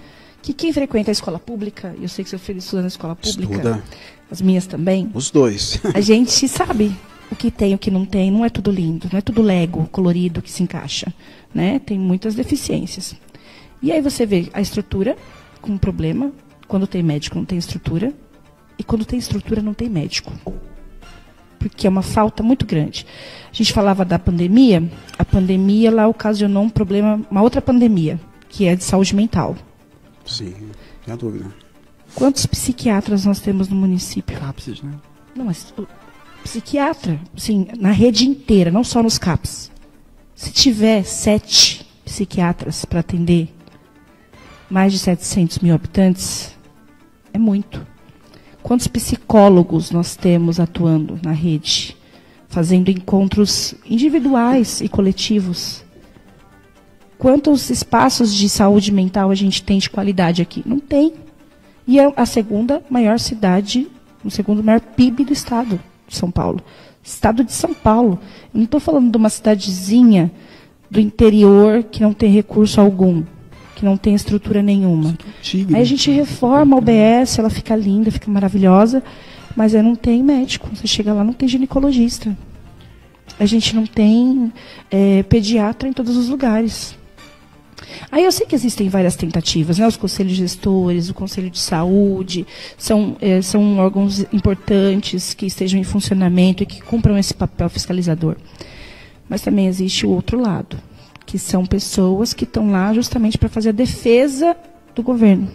[SPEAKER 2] que quem frequenta a escola pública, eu sei que seu filho estuda na escola pública, estuda. As minhas também.
[SPEAKER 1] Os dois.
[SPEAKER 2] A gente sabe o que tem, o que não tem, não é tudo lindo, não é tudo Lego, colorido, que se encaixa, né? Tem muitas deficiências. E aí você vê a estrutura com um problema, quando tem médico não tem estrutura, e quando tem estrutura não tem médico. Porque é uma falta muito grande. A gente falava da pandemia, a pandemia lá ocasionou um problema, uma outra pandemia, que é de saúde mental.
[SPEAKER 1] Sim, não há dúvida.
[SPEAKER 2] Quantos psiquiatras nós temos no município?
[SPEAKER 3] CAPS, né?
[SPEAKER 2] Não, mas psiquiatra, sim, na rede inteira, não só nos CAPS. Se tiver 7 psiquiatras para atender mais de 700 mil habitantes, é muito. Quantos psicólogos nós temos atuando na rede, fazendo encontros individuais e coletivos? Quantos espaços de saúde mental a gente tem de qualidade aqui? Não tem. E é a segunda maior cidade, o segundo maior PIB do estado de São Paulo. Estado de São Paulo. Eu não estou falando de uma cidadezinha do interior que não tem recurso algum, que não tem estrutura nenhuma. Aí a gente reforma a UBS, ela fica linda, fica maravilhosa, mas aí não tem médico. Você chega lá, não tem ginecologista. A gente não tem pediatra em todos os lugares. Aí eu sei que existem várias tentativas, né? Os conselhos gestores, o conselho de saúde, são órgãos importantes que estejam em funcionamento e que cumpram esse papel fiscalizador. Mas também existe o outro lado, que são pessoas que estão lá justamente para fazer a defesa do governo,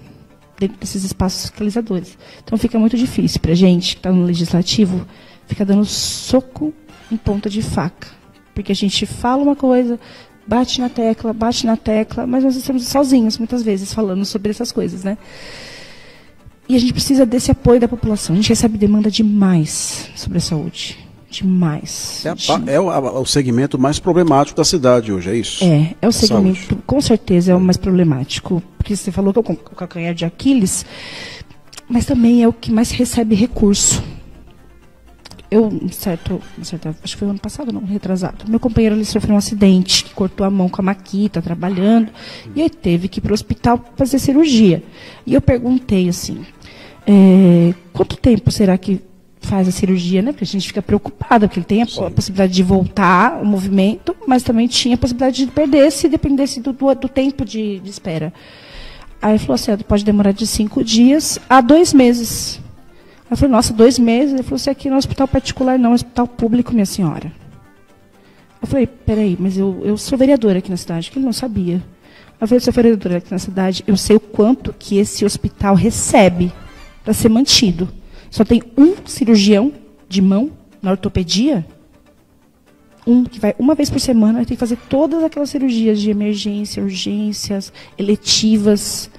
[SPEAKER 2] dentro desses espaços fiscalizadores. Então fica muito difícil para a gente que está no legislativo, ficar dando soco em ponta de faca. Porque a gente fala uma coisa, bate na tecla, mas nós estamos sozinhos, muitas vezes, falando sobre essas coisas, né? E a gente precisa desse apoio da população. A gente recebe demanda demais sobre a saúde. Demais.
[SPEAKER 1] É o segmento mais problemático da cidade hoje, é isso?
[SPEAKER 2] É o segmento, saúde. Com certeza, é o mais problemático. Porque você falou que é o calcanhar de Aquiles, mas também é o que mais recebe recurso. Acho que foi o ano passado, não, retrasado. Meu companheiro ele sofreu um acidente, que cortou a mão com a maquita, trabalhando, e aí teve que ir para o hospital fazer cirurgia. E eu perguntei assim, quanto tempo será que faz a cirurgia, né? Porque a gente fica preocupada, porque ele tem a possibilidade de voltar ao movimento, mas também tinha a possibilidade de perder se dependesse do tempo de espera. Aí ele falou assim, pode demorar de 5 dias a 2 meses. Eu falei, nossa, 2 meses? Ele falou assim, aqui no hospital particular não, hospital público, minha senhora. Eu falei, peraí, mas eu sou vereadora aqui na cidade, que ele não sabia. Eu falei, sou vereadora aqui na cidade, eu sei o quanto que esse hospital recebe para ser mantido. Só tem um cirurgião de mão na ortopedia, que vai uma vez por semana, tem que fazer todas aquelas cirurgias de emergência, urgências, eletivas.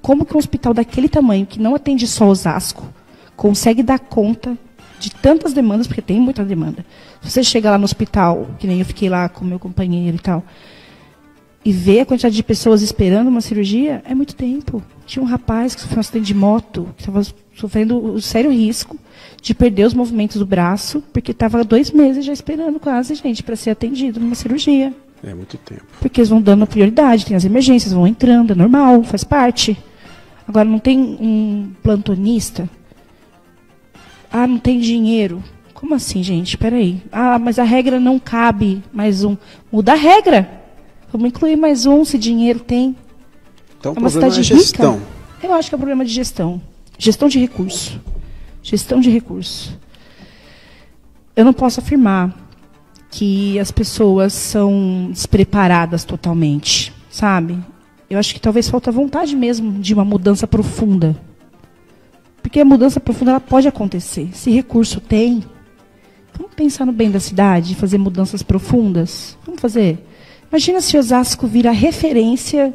[SPEAKER 2] Como que um hospital daquele tamanho, que não atende só Osasco, consegue dar conta de tantas demandas, porque tem muita demanda. Se você chega lá no hospital, que nem eu fiquei lá com meu companheiro e tal, e vê a quantidade de pessoas esperando uma cirurgia, é muito tempo. Tinha um rapaz que sofreu um acidente de moto, que estava sofrendo o sério risco de perder os movimentos do braço, porque estava 2 meses já esperando quase, gente, para ser atendido numa cirurgia.
[SPEAKER 1] É muito tempo.
[SPEAKER 2] Porque eles vão dando prioridade, tem as emergências, vão entrando, é normal, faz parte. Agora, não tem um plantonista? Não tem dinheiro. Como assim, gente? Espera aí. Mas a regra não cabe mais um. Muda a regra. Vamos incluir mais um, se dinheiro tem.
[SPEAKER 1] Então, o problema é gestão.
[SPEAKER 2] Rica. Eu acho que é um problema de gestão. Gestão de recurso. Gestão de recurso. Eu não posso afirmar que as pessoas são despreparadas totalmente, sabe? Eu acho que talvez falta vontade mesmo de uma mudança profunda. Porque a mudança profunda ela pode acontecer. Se recurso tem, vamos pensar no bem da cidade, fazer mudanças profundas? Vamos fazer. Imagina se Osasco vira referência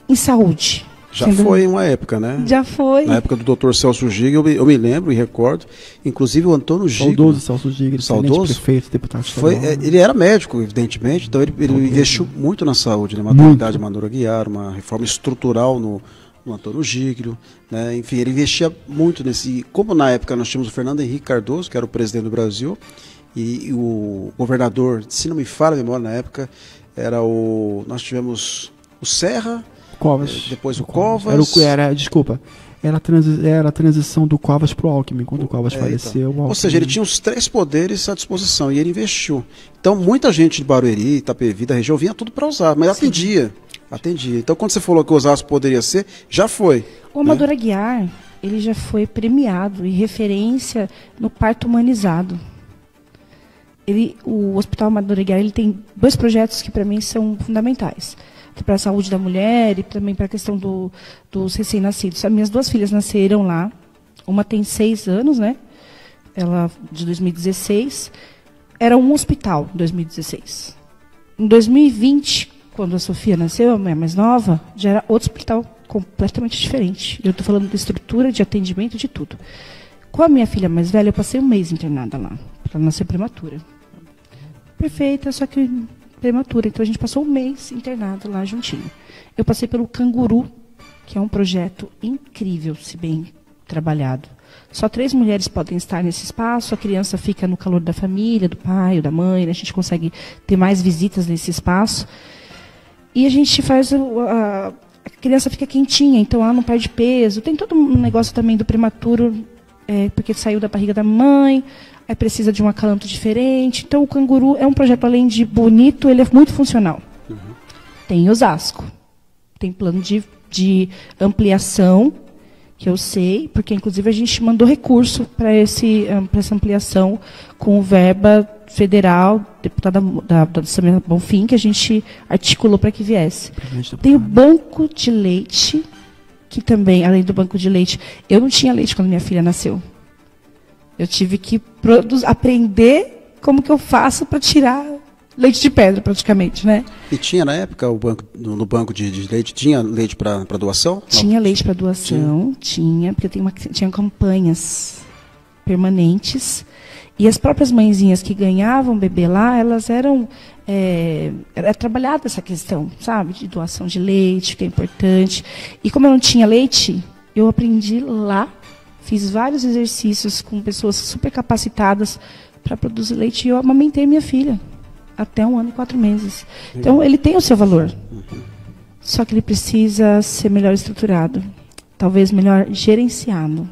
[SPEAKER 2] em saúde.
[SPEAKER 1] Já foi uma época, né?
[SPEAKER 2] Já foi.
[SPEAKER 1] Na época do Dr. Celso Giglio, eu me lembro e recordo, inclusive o Antônio Giglio.
[SPEAKER 3] Saudoso Celso Giglio,
[SPEAKER 1] saudoso
[SPEAKER 3] prefeito, deputado
[SPEAKER 1] foi, ele era médico, evidentemente, então ele investiu muito na saúde, né? Maternidade Manura Guiar, uma reforma estrutural no Antônio Giglio, né? Enfim, ele investia muito nesse. Como na época nós tínhamos o Fernando Henrique Cardoso, que era o presidente do Brasil, e o governador, se não me falha a memória na época, nós tivemos o Serra.
[SPEAKER 3] Covas.
[SPEAKER 1] Depois o Covas.
[SPEAKER 3] Era a transição do Covas para o Alckmin. Quando o Covas faleceu.
[SPEAKER 1] Então. Ou seja, ele tinha os 3 poderes à disposição e ele investiu. Então, muita gente de Barueri, Itapevi, da região, vinha tudo para usar, mas atendia. Então, quando você falou que Osasco poderia ser, já foi.
[SPEAKER 2] O Amador Aguiar, ele já foi premiado e referência no parto humanizado. O Hospital Amador Aguiar ele tem 2 projetos que, para mim, são fundamentais. Para a saúde da mulher e também para a questão dos recém-nascidos. As minhas 2 filhas nasceram lá. Uma tem 6 anos, né? Ela de 2016. Era um hospital em 2016. Em 2020, quando a Sofia nasceu, a minha mais nova, já era outro hospital completamente diferente. Eu estou falando de estrutura, de atendimento, de tudo. Com a minha filha mais velha, eu passei 1 mês internada lá, para ela nascer prematura. Perfeita, só que prematura. Então a gente passou 1 mês internado lá juntinho. Eu passei pelo Canguru, que é um projeto incrível, se bem trabalhado. Só 3 mulheres podem estar nesse espaço, a criança fica no calor da família, do pai ou da mãe, né? A gente consegue ter mais visitas nesse espaço. E a gente faz a criança fica quentinha, então ela não perde peso. Tem todo um negócio também do prematuro, porque saiu da barriga da mãe, aí precisa de um acalanto diferente. Então o Canguru é um projeto, além de bonito, ele é muito funcional. Uhum. Tem Osasco, tem plano de ampliação, que eu sei, porque inclusive a gente mandou recurso para essa ampliação com verba federal, deputada da Samira Bonfim, que a gente articulou para que viesse. Tem o banco de leite, que também, além do banco de leite, eu não tinha leite quando minha filha nasceu. Eu tive que aprender como que eu faço para tirar leite de pedra, praticamente, né?
[SPEAKER 1] E tinha, na época, no banco de leite, tinha leite para doação?
[SPEAKER 2] Tinha leite para doação, tinha, porque tinha campanhas permanentes. E as próprias mãezinhas que ganhavam bebê lá, elas era trabalhada essa questão, sabe? De doação de leite, que é importante. E como eu não tinha leite, eu aprendi lá, fiz vários exercícios com pessoas super capacitadas para produzir leite, e eu amamentei minha filha até 1 ano e 4 meses. Então, ele tem o seu valor. Só que ele precisa ser melhor estruturado. Talvez melhor gerenciado.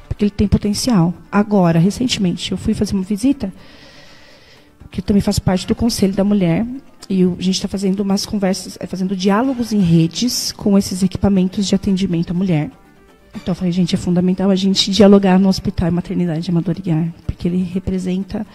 [SPEAKER 2] Porque ele tem potencial. Agora, recentemente, eu fui fazer uma visita, que eu também faço parte do Conselho da Mulher, e a gente está fazendo umas conversas, fazendo diálogos em redes com esses equipamentos de atendimento à mulher. Então, eu falei, gente, é fundamental a gente dialogar no Hospital e Maternidade Amador Aguiar, porque ele representa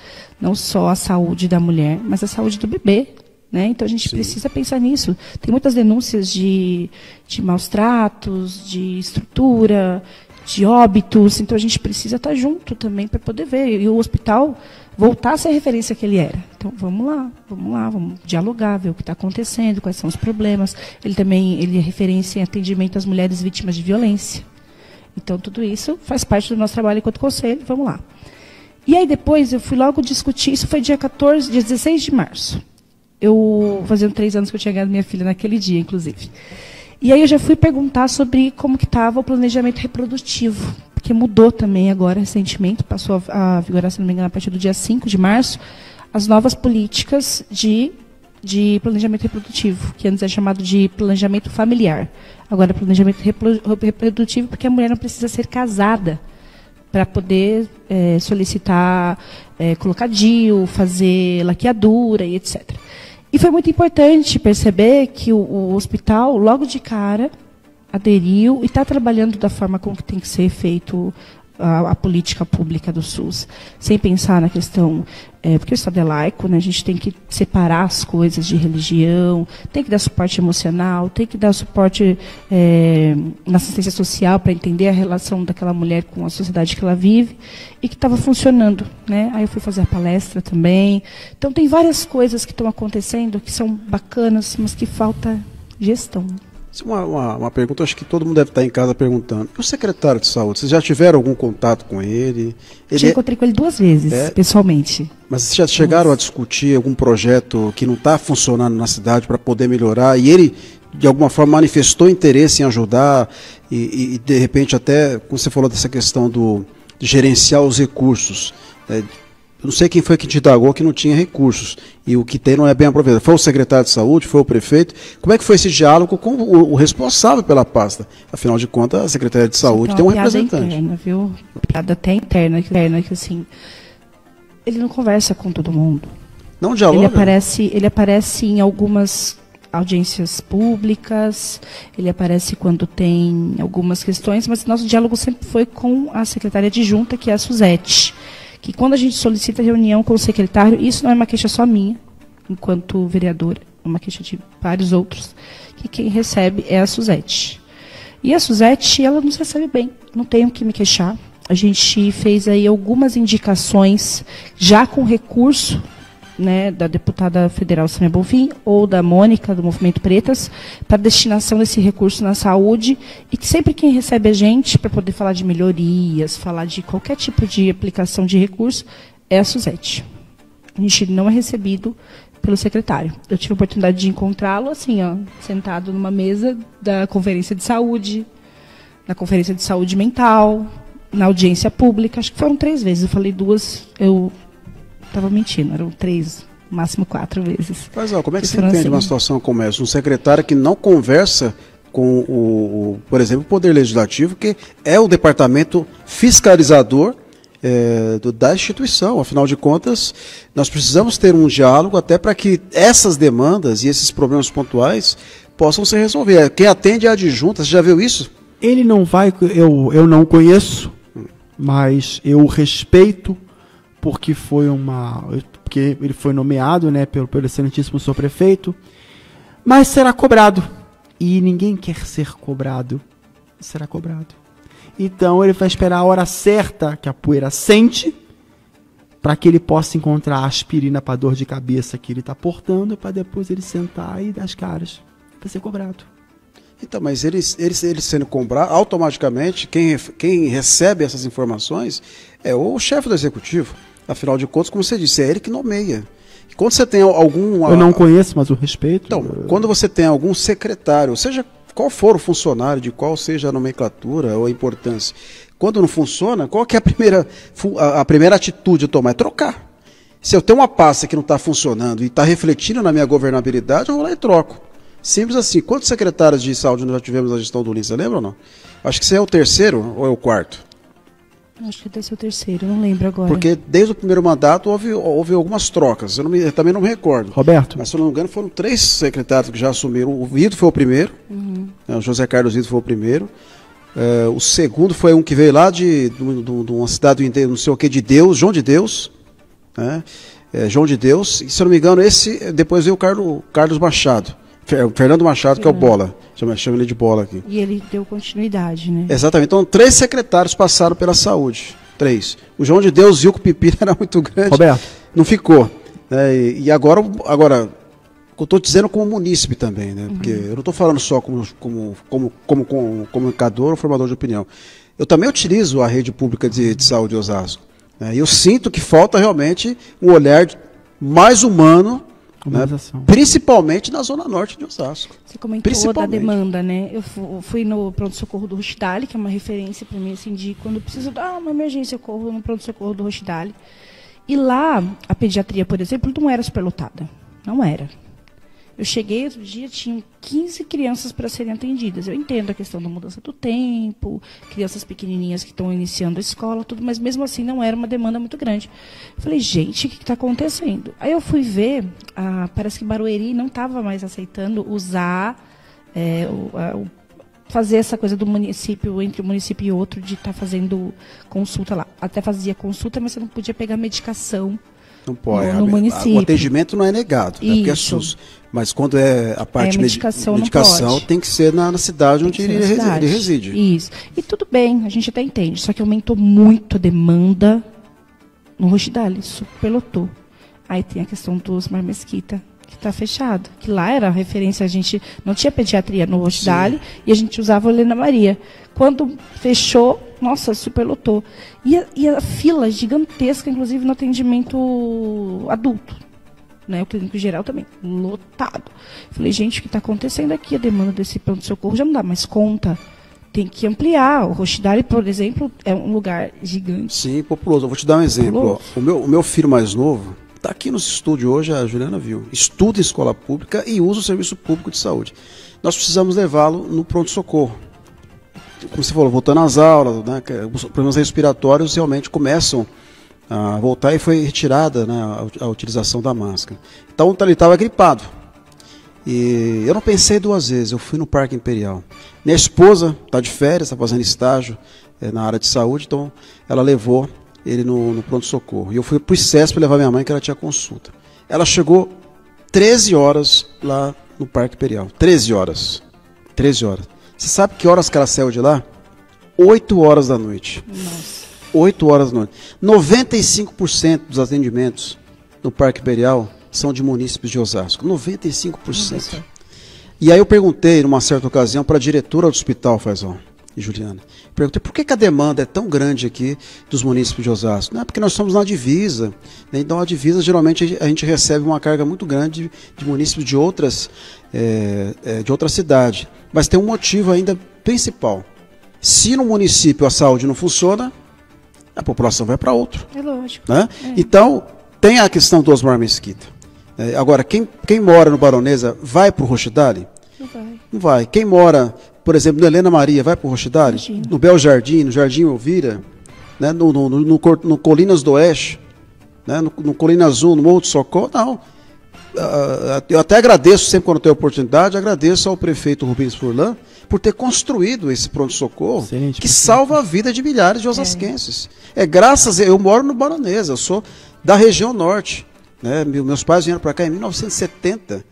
[SPEAKER 2] não só a saúde da mulher, mas a saúde do bebê, né? Então, a gente precisa pensar nisso. Tem muitas denúncias de maus tratos, de estrutura, de óbitos, então a gente precisa estar junto também para poder ver. E o hospital voltar a ser a referência que ele era. Então, vamos lá, vamos dialogar, ver o que está acontecendo, quais são os problemas. Ele é referência em atendimento às mulheres vítimas de violência. Então, tudo isso faz parte do nosso trabalho enquanto conselho, vamos lá. E aí, depois, eu fui logo discutir, isso foi dia 16 de março. Fazendo 3 anos que eu tinha ganhado minha filha naquele dia, inclusive. E aí eu já fui perguntar sobre como que estava o planejamento reprodutivo, porque mudou também agora, recentemente, passou a vigorar, se não me engano, a partir do dia 5 de março, as novas políticas de planejamento reprodutivo, que antes é chamado de planejamento familiar. Agora é planejamento reprodutivo, porque a mulher não precisa ser casada para poder solicitar, colocar DIU, fazer laqueadura e etc. E foi muito importante perceber que o hospital, logo de cara, aderiu e está trabalhando da forma como que tem que ser feito a política pública do SUS, sem pensar na questão, porque o Estado é laico, né, a gente tem que separar as coisas de religião, tem que dar suporte emocional, tem que dar suporte na assistência social para entender a relação daquela mulher com a sociedade que ela vive, e que estava funcionando, né? Aí eu fui fazer a palestra também. Então tem várias coisas que estão acontecendo que são bacanas, mas que falta gestão.
[SPEAKER 1] Uma pergunta, acho que todo mundo deve estar em casa perguntando. E o secretário de saúde, vocês já tiveram algum contato com ele?
[SPEAKER 2] Já encontrei com ele 2 vezes, pessoalmente.
[SPEAKER 1] Mas vocês já chegaram a discutir algum projeto que não está funcionando na cidade para poder melhorar? E ele, de alguma forma, manifestou interesse em ajudar e de repente, até, como você falou dessa questão de gerenciar os recursos, eu não sei quem foi que te indagou que não tinha recursos, e o que tem não é bem aproveitado. Foi o secretário de saúde, foi o prefeito. Como é que foi esse diálogo com o responsável pela pasta? Afinal de contas, a Secretaria de Saúde tem um representante.
[SPEAKER 2] Interna, viu? Piada até interna, que assim, ele não conversa com todo mundo.
[SPEAKER 1] Não dialoga?
[SPEAKER 2] Ele aparece em algumas audiências públicas, ele aparece quando tem algumas questões, mas nosso diálogo sempre foi com a secretária adjunta, que é a Suzete, que quando a gente solicita reunião com o secretário, isso não é uma queixa só minha, enquanto vereadora, é uma queixa de vários outros, que quem recebe é a Suzete. E a Suzete, ela nos recebe bem, não tenho que me queixar. A gente fez aí algumas indicações, já com recurso, né, da deputada federal Samia Bonfim, ou da Mônica, do Movimento Pretas, para destinação desse recurso na saúde, e que sempre quem recebe a gente, para poder falar de melhorias, falar de qualquer tipo de aplicação de recurso, é a Suzete. A gente não é recebido pelo secretário. Eu tive a oportunidade de encontrá-lo, assim, ó, sentado numa mesa da Conferência de Saúde, na Conferência de Saúde Mental, na audiência pública, acho que foram 3 vezes, eu falei 2, eu estava mentindo, eram 3, no máximo 4 vezes.
[SPEAKER 1] Mas como é que você entende uma situação como essa? Um secretário que não conversa com por exemplo, o Poder Legislativo, que é o departamento fiscalizador da instituição. Afinal de contas, nós precisamos ter um diálogo até para que essas demandas e esses problemas pontuais possam ser resolvidos. Quem atende é a adjunta, você já viu isso?
[SPEAKER 3] Ele não vai, eu não conheço, mas eu respeito, porque ele foi nomeado, né, pelo excelentíssimo senhor prefeito, mas será cobrado. E ninguém quer ser cobrado. Será cobrado. Então ele vai esperar a hora certa que a poeira sente, para que ele possa encontrar a aspirina para dor de cabeça que ele está portando, para depois ele sentar e dar as caras. Vai ser cobrado.
[SPEAKER 1] Então, mas ele sendo cobrado, automaticamente, quem recebe essas informações é o chefe do executivo. Afinal de contas, como você disse, é ele que nomeia. Quando você tem algum...
[SPEAKER 3] Eu não conheço, mas o respeito...
[SPEAKER 1] Então, quando você tem algum secretário, seja qual for o funcionário, de qual seja a nomenclatura ou a importância, quando não funciona, qual que é a primeira atitude a tomar? É trocar. Se eu tenho uma pasta que não está funcionando e está refletindo na minha governabilidade, eu vou lá e troco. Simples assim. Quantos secretários de saúde nós já tivemos na gestão do Lins, você lembra ou não? Acho que esse é o 3º ou é o 4º?
[SPEAKER 2] Acho que deve ser o 3º, não lembro agora.
[SPEAKER 1] Porque desde o primeiro mandato houve algumas trocas, eu também não me recordo.
[SPEAKER 3] Roberto.
[SPEAKER 1] Mas se eu não me engano foram 3 secretários que já assumiram. O Vido foi o primeiro, o José Carlos Vido foi o primeiro. O segundo foi um que veio lá de uma cidade do não sei o que, de Deus, João de Deus. Né? João de Deus. E se eu não me engano, depois veio o Carlos Machado. Fernando Machado, que é o Bola. Chama ele de Bola aqui.
[SPEAKER 2] E ele deu continuidade, né?
[SPEAKER 1] Exatamente. Então, 3 secretários passaram pela saúde. 3. O João de Deus viu que o pepino era muito grande.
[SPEAKER 3] Roberto.
[SPEAKER 1] Não ficou. E agora, eu estou dizendo como munícipe também, né? Porque eu não estou falando só como comunicador ou formador de opinião. Eu também utilizo a rede pública de saúde de Osasco. E eu sinto que falta realmente um olhar mais humano, né, principalmente na zona norte de Osasco.
[SPEAKER 2] Você comentou da demanda, né? Eu fui no pronto-socorro do Rochdale, que é uma referência para mim, assim, de quando eu preciso dar uma emergência, eu corro no pronto-socorro do Rochdale. E lá, a pediatria, por exemplo, não era superlotada. Não era. Eu cheguei outro dia, tinham 15 crianças para serem atendidas. Eu entendo a questão da mudança do tempo, crianças pequenininhas que estão iniciando a escola, tudo, mas mesmo assim não era uma demanda muito grande. Eu falei, gente, o que está acontecendo? Aí eu fui ver, parece que Barueri não estava mais aceitando usar fazer essa coisa do município, entre um município e outro, de estar fazendo consulta lá. Até fazia consulta, mas você não podia pegar medicação.
[SPEAKER 1] Não pode.
[SPEAKER 2] No município.
[SPEAKER 1] O atendimento não é negado, né? Porque é SUS. Mas quando é a parte
[SPEAKER 2] medicação
[SPEAKER 1] tem que ser na cidade onde ele reside.
[SPEAKER 2] Isso. E tudo bem, a gente até entende. Só que aumentou muito a demanda no Roxidale, superlotou. Aí tem a questão do Osmar Mesquita, que está fechado. Que lá era a referência, a gente não tinha pediatria no Roxidale e a gente usava o Helena Maria. Quando fechou, nossa, superlotou. E a fila gigantesca, inclusive no atendimento adulto. Né, o clínico geral também, lotado. Falei, gente, o que está acontecendo aqui? A demanda desse pronto-socorro já não dá mais conta. Tem que ampliar. O Roxidale, por exemplo, é um lugar gigante.
[SPEAKER 1] Sim, populoso. Eu vou te dar um exemplo. Ó, o meu filho mais novo está aqui no estúdio hoje, a Juliana viu. Estuda em escola pública e usa o serviço público de saúde. Nós precisamos levá-lo no pronto-socorro. Como você falou, voltando às aulas, né, os problemas respiratórios realmente começam a voltar e foi retirada, né, a utilização da máscara. Então ele estava gripado. E eu não pensei duas vezes, eu fui no Parque Imperial. Minha esposa está de férias, está fazendo estágio na área de saúde, então ela levou ele no pronto-socorro. E eu fui para o ICESP levar minha mãe, que ela tinha consulta. Ela chegou 13 horas lá no Parque Imperial. 13 horas. 13 horas. Você sabe que horas que ela saiu de lá? 8 horas da noite.
[SPEAKER 2] Nossa.
[SPEAKER 1] 8 horas da noite. 95% dos atendimentos no Parque Imperial são de munícipes de Osasco. 95%. E aí eu perguntei, numa certa ocasião, para a diretora do hospital, Fazão e Juliana, perguntei por que a demanda é tão grande aqui dos munícipes de Osasco. Não é porque nós estamos na divisa, né? Então a divisa, geralmente, a gente recebe uma carga muito grande de munícipes de outras cidades. Mas tem um motivo ainda principal. Se no município a saúde não funciona, a população vai para outro.
[SPEAKER 2] É lógico.
[SPEAKER 1] Né? Então, tem a questão do Osmar Mesquita. Agora, quem mora no Baronesa vai para o Roxidale?
[SPEAKER 2] Não vai.
[SPEAKER 1] Não vai. Quem mora, por exemplo, no Helena Maria, vai para o Roxidale? No Bel Jardim, no Jardim Elvira, né? no Colinas do Oeste, né? no Colina Azul, no Morro do Socorro? Não. Eu até agradeço, sempre quando tenho oportunidade, agradeço ao prefeito Rubens Furlan por ter construído esse pronto-socorro que salva a vida de milhares de osasquenses. Eu moro no Baronesa, eu sou da região norte. Né? Meus pais vieram para cá em 1970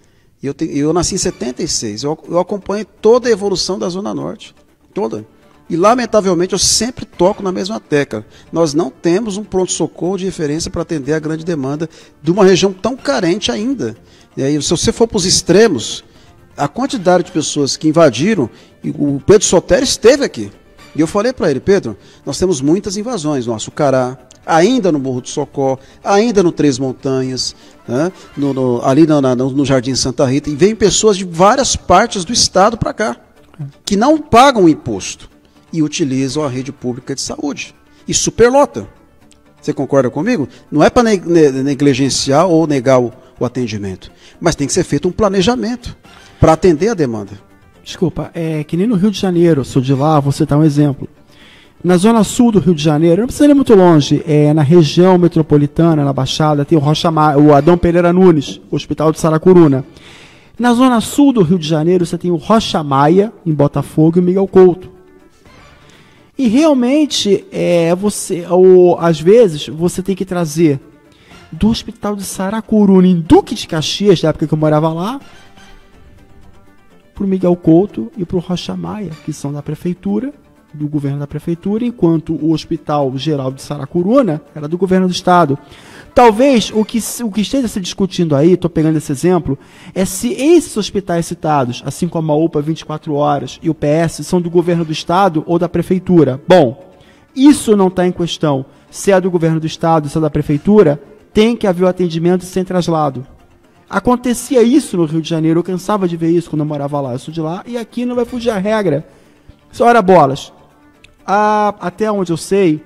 [SPEAKER 1] e eu nasci em 76. Eu acompanho toda a evolução da Zona Norte. Toda. E, lamentavelmente, eu sempre toco na mesma tecla. Nós não temos um pronto-socorro de referência para atender a grande demanda de uma região tão carente ainda. E aí, se você for para os extremos, a quantidade de pessoas que invadiram, e o Pedro Sotero esteve aqui. E eu falei para ele, Pedro, nós temos muitas invasões no Açucará, ainda no Morro do Socorro, ainda no Três Montanhas, né? Ali no Jardim Santa Rita, e vêm pessoas de várias partes do estado para cá, que não pagam imposto e utilizam a rede pública de saúde. E superlota. Você concorda comigo? Não é para negligenciar ou negar o atendimento, mas tem que ser feito um planejamento para atender a demanda.
[SPEAKER 3] Desculpa, que nem no Rio de Janeiro, sou de lá, vou citar um exemplo. Na zona sul do Rio de Janeiro, não precisa ir muito longe, na região metropolitana, na Baixada, tem o Adão Pereira Nunes, o Hospital de Saracuruna. Na zona sul do Rio de Janeiro, você tem o Rocha Maia, em Botafogo, e o Miguel Couto. E realmente, às vezes, você tem que trazer do Hospital de Saracuruna, em Duque de Caxias, da época que eu morava lá, para o Miguel Couto e para o Rocha Maia, que são da prefeitura, do governo da prefeitura, enquanto o Hospital Geral de Saracuruna era do governo do estado. Talvez o que esteja se discutindo aí, estou pegando esse exemplo, é se esses hospitais citados, assim como a UPA 24 horas e o PS, são do governo do estado ou da prefeitura. Bom, isso não está em questão. Se é do governo do estado, se é da prefeitura, tem que haver o atendimento sem traslado. Acontecia isso no Rio de Janeiro, eu cansava de ver isso quando eu morava lá, eu sou de lá, e aqui não vai fugir a regra. Ora bolas, até onde eu sei,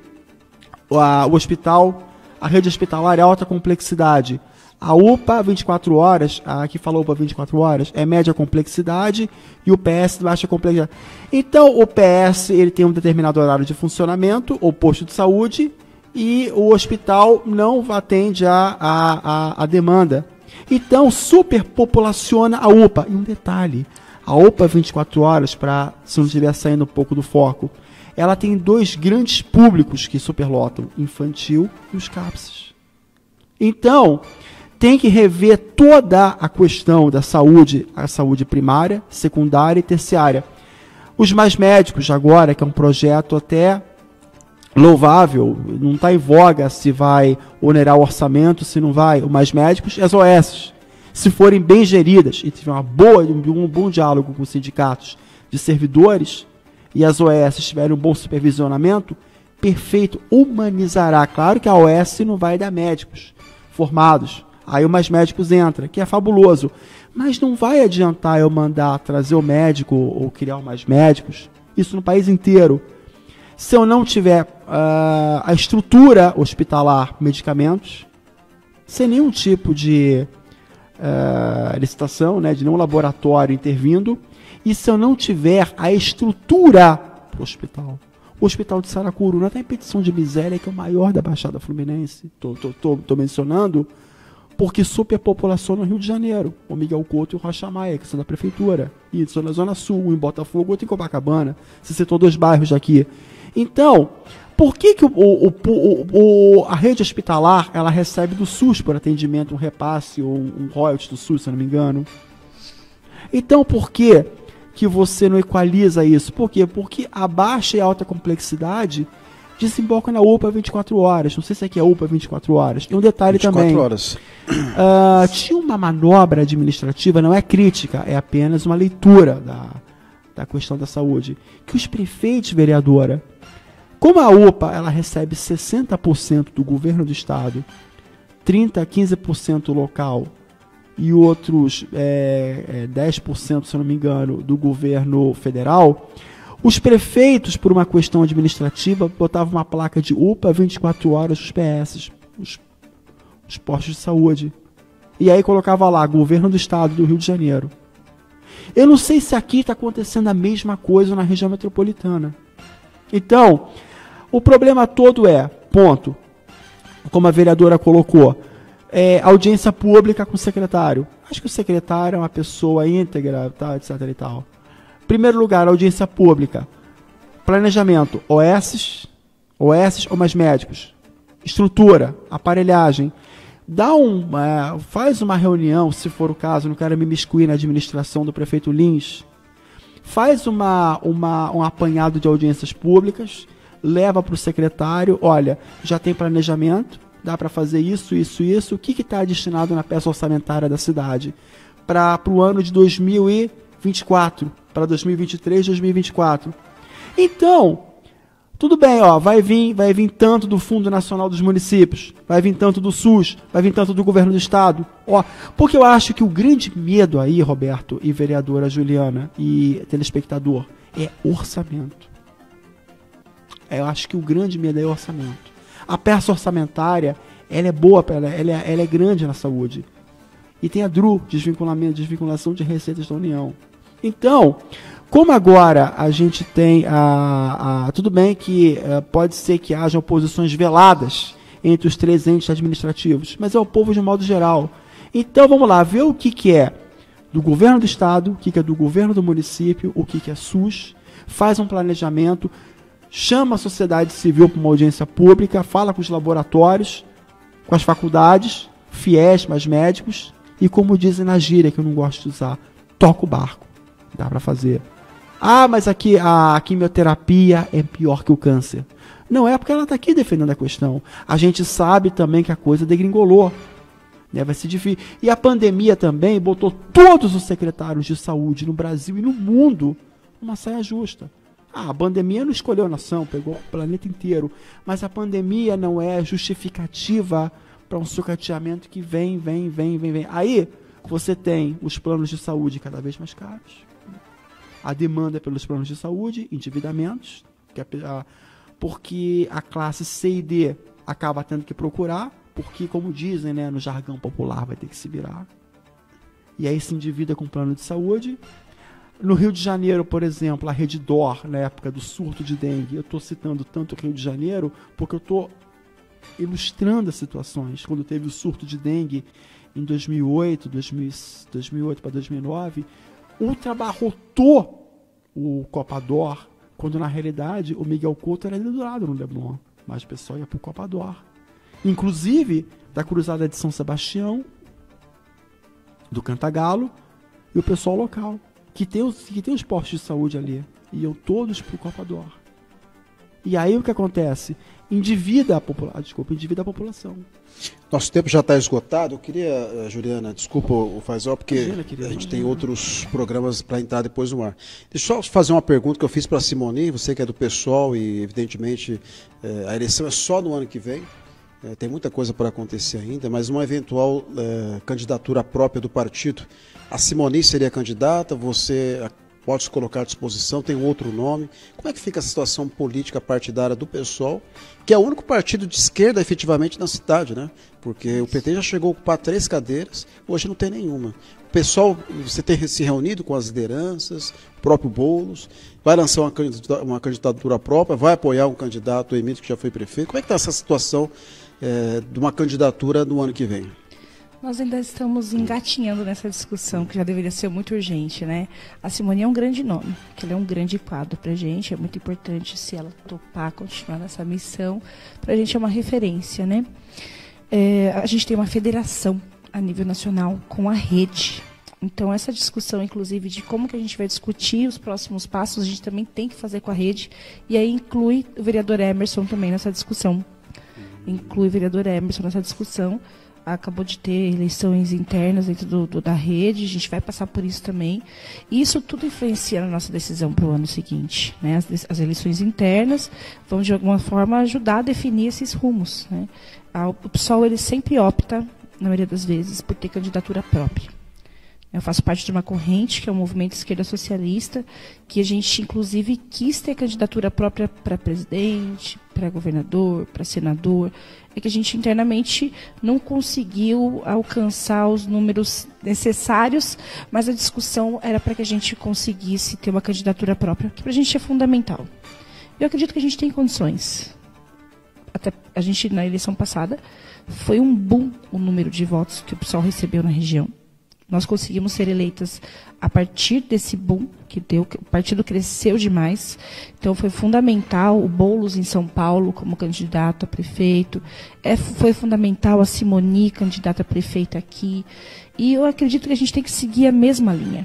[SPEAKER 3] o hospital, a rede hospitalar é alta complexidade. A UPA 24 horas, aqui falou UPA 24 horas, é média complexidade e o PS baixa complexidade. Então o PS ele tem um determinado horário de funcionamento, ou posto de saúde, e o hospital não atende a demanda. Então superpopulaciona a UPA. E um detalhe, A UPA 24 horas, para se não estiver saindo um pouco do foco, ela tem 2 grandes públicos que superlotam, infantil e os CAPS. Então, tem que rever toda a questão da saúde, a saúde primária, secundária e terciária. Os Mais Médicos agora, que é um projeto até louvável, não está em voga se vai onerar o orçamento, se não vai, o Mais Médicos e as OS, se forem bem geridas e tiver um bom diálogo com os sindicatos de servidores e as OS tiverem um bom supervisionamento, perfeito, humanizará. Claro que a OS não vai dar médicos formados, aí o Mais Médicos entra, que é fabuloso, mas não vai adiantar eu mandar trazer o médico ou criar o Mais Médicos, isso no país inteiro, se eu não tiver a estrutura hospitalar, medicamentos, sem nenhum tipo de licitação, né, de nenhum laboratório intervindo, e se eu não tiver a estrutura para o hospital. O hospital de Saracuru está em petição de miséria, que é o maior da Baixada Fluminense, estou mencionando, porque superpopulação no Rio de Janeiro, o Miguel Couto e o Rocha Maia, que são da prefeitura, e são na Zona Sul, em Botafogo, outro em Copacabana, se citou 2 bairros daqui. Então, por que a rede hospitalar ela recebe do SUS por atendimento um repasse ou um royalties do SUS, se eu não me engano? Então, por que você não equaliza isso? Por quê? Porque a baixa e alta complexidade desemboca na UPA 24 horas. Não sei se aqui é UPA 24 horas. E um detalhe
[SPEAKER 1] 24
[SPEAKER 3] também.
[SPEAKER 1] horas.
[SPEAKER 3] Tinha uma manobra administrativa, não é crítica, é apenas uma leitura da questão da saúde, que os prefeitos, vereadora, como a UPA ela recebe 60% do governo do estado, 30% a 15% local e outros 10%, se eu não me engano, do governo federal, os prefeitos, por uma questão administrativa, botavam uma placa de UPA 24 horas nos PS, os postos de saúde. E aí colocava lá, governo do estado do Rio de Janeiro. Eu não sei se aqui está acontecendo a mesma coisa na região metropolitana. Então, o problema todo ponto, como a vereadora colocou, audiência pública com o secretário. Acho que o secretário é uma pessoa íntegra, tá, etc. e tal. Primeiro lugar, audiência pública. Planejamento, OS ou Mais Médicos. Estrutura, aparelhagem. Faz uma reunião, se for o caso, não quero me imiscuir na administração do prefeito Lins. Faz um apanhado de audiências públicas, leva para o secretário, olha, já tem planejamento, dá para fazer isso, o que está destinado na peça orçamentária da cidade para o ano de 2024, para 2023, 2024. Então, tudo bem, vai vir tanto do Fundo Nacional dos Municípios, vai vir tanto do SUS, vai vir tanto do Governo do Estado. Porque eu acho que o grande medo aí, Roberto e vereadora Juliana e telespectador, é orçamento. Eu acho que o grande medo é orçamento. A peça orçamentária, ela é boa, ela é grande na saúde. E tem a DRU, desvinculação de receitas da União. Então, como agora a gente tem tudo bem que pode ser que haja oposições veladas entre os 3 entes administrativos, mas é o povo de modo geral. Então vamos lá, ver o que é do governo do estado, o que é do governo do município, o que é SUS, faz um planejamento, chama a sociedade civil para uma audiência pública, fala com os laboratórios, com as faculdades, fiéis, mais médicos, e como dizem na gíria, que eu não gosto de usar, toca o barco. Dá para fazer. Mas aqui a quimioterapia é pior que o câncer. Não é porque ela está aqui defendendo a questão. A gente sabe também que a coisa degringolou. Né? Vai ser difícil. E a pandemia também botou todos os secretários de saúde no Brasil e no mundo numa saia justa. A pandemia não escolheu a nação, pegou o planeta inteiro. Mas a pandemia não é justificativa para um sucateamento que vem. Aí você tem os planos de saúde cada vez mais caros. A demanda pelos planos de saúde, endividamentos, porque a classe C e D acaba tendo que procurar, porque, como dizem, né, no jargão popular, vai ter que se virar. E aí se endivida com plano de saúde. No Rio de Janeiro, por exemplo, a Rede DOR, na época do surto de dengue, eu estou citando tanto o Rio de Janeiro, porque eu estou ilustrando as situações. Quando teve o surto de dengue em 2008 para 2009, ultrabarrotou o Copador, quando na realidade o Miguel Couto era liderado no Leblon, mas o pessoal ia para o Copador. Inclusive da Cruzada de São Sebastião, do Cantagalo, e o pessoal local, que tem os postos de saúde ali, iam todos para o Copador. E aí o que acontece? Endivida a população.
[SPEAKER 1] Nosso tempo já está esgotado. Eu queria, Juliana, desculpa o Faisal, porque a gente tem outros programas para entrar depois no ar. Deixa eu só fazer uma pergunta que eu fiz para a Simone, você que é do PSOL e evidentemente a eleição é só no ano que vem. Tem muita coisa para acontecer ainda, mas uma eventual candidatura própria do partido. A Simone seria candidata, você pode se colocar à disposição, tem outro nome. Como é que fica a situação política partidária do PSOL, que é o único partido de esquerda efetivamente na cidade, né? Porque o PT já chegou a ocupar 3 cadeiras, hoje não tem nenhuma. O PSOL, você tem se reunido com as lideranças, o próprio Boulos, vai lançar uma candidatura própria, vai apoiar um candidato, o Emílio, que já foi prefeito. Como é que está essa situação de uma candidatura no ano que vem?
[SPEAKER 2] Nós ainda estamos engatinhando nessa discussão, que já deveria ser muito urgente, né? A Simone é um grande nome, que ela é um grande quadro para a gente, é muito importante se ela topar continuar nessa missão, para a gente é uma referência, né? A gente tem uma federação a nível nacional com a rede. Então, essa discussão, inclusive, de como que a gente vai discutir os próximos passos, a gente também tem que fazer com a rede, e aí inclui o vereador Emerson também nessa discussão. Inclui o vereador Emerson nessa discussão. Acabou de ter eleições internas dentro da rede, a gente vai passar por isso também. E isso tudo influencia na nossa decisão para o ano seguinte, né? As eleições internas vão, de alguma forma, ajudar a definir esses rumos, né? O PSOL, ele sempre opta, na maioria das vezes, por ter candidatura própria. Eu faço parte de uma corrente, que é o Movimento Esquerda Socialista, que a gente, inclusive, quis ter candidatura própria para presidente, para governador, para senador. É que a gente internamente não conseguiu alcançar os números necessários, mas a discussão era para que a gente conseguisse ter uma candidatura própria, que para a gente é fundamental. Eu acredito que a gente tem condições. Até a gente, na eleição passada, foi um boom o número de votos que o PSOL recebeu na região. Nós conseguimos ser eleitas a partir desse boom que deu, o partido cresceu demais, então foi fundamental o Boulos em São Paulo como candidato a prefeito, foi fundamental a Simone, candidata a prefeita aqui, e eu acredito que a gente tem que seguir a mesma linha,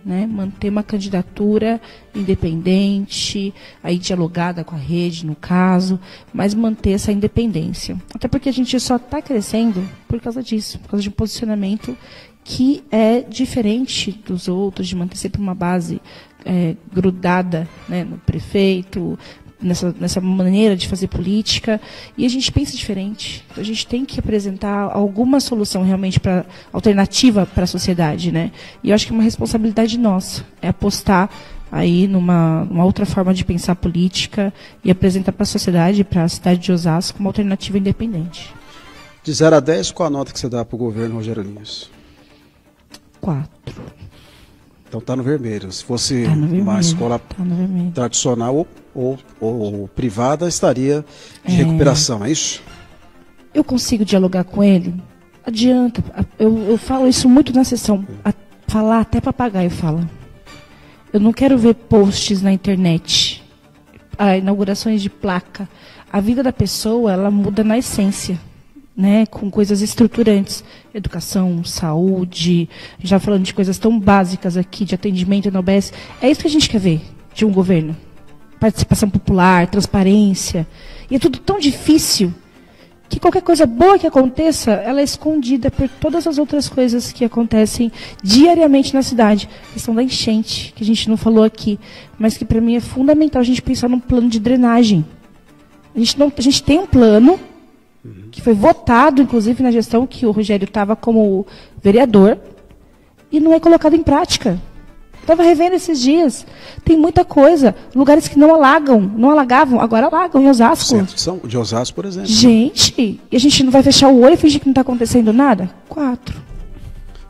[SPEAKER 2] né? Manter uma candidatura independente, aí dialogada com a rede, no caso, mas manter essa independência. Até porque a gente só está crescendo por causa disso, por causa de um posicionamento que é diferente dos outros, de manter sempre uma base grudada, né, no prefeito, nessa maneira de fazer política, e a gente pensa diferente. Então, a gente tem que apresentar alguma solução realmente alternativa para a sociedade, né? E eu acho que é uma responsabilidade nossa, é apostar aí numa outra forma de pensar política e apresentar para a sociedade, para a cidade de Osasco, uma alternativa independente.
[SPEAKER 1] De 0 a 10, qual a nota que você dá para o governo Rogério Linhares?
[SPEAKER 2] 4.
[SPEAKER 1] Então está no vermelho. Se fosse uma escola tradicional ou privada, estaria de recuperação, é isso?
[SPEAKER 2] Eu consigo dialogar com ele? Adianta. Eu falo isso muito na sessão. Falar até papagaio fala. Eu não quero ver posts na internet, inaugurações de placa. A vida da pessoa, ela muda na essência, né, com coisas estruturantes, educação, saúde, já falando de coisas tão básicas aqui, de atendimento na UBS. É isso que a gente quer ver de um governo. Participação popular, transparência. E é tudo tão difícil que qualquer coisa boa que aconteça, ela é escondida por todas as outras coisas que acontecem diariamente na cidade. A questão da enchente, que a gente não falou aqui, mas que para mim é fundamental a gente pensar num plano de drenagem. A gente tem um plano que foi votado, inclusive, na gestão que o Rogério estava como vereador, e não é colocado em prática. Estava revendo esses dias. Tem muita coisa. Lugares que não alagavam, agora alagam em Osasco.
[SPEAKER 1] Certo, de Osasco, por exemplo.
[SPEAKER 2] Gente, e a gente não vai fechar o olho e fingir que não está acontecendo nada? 4.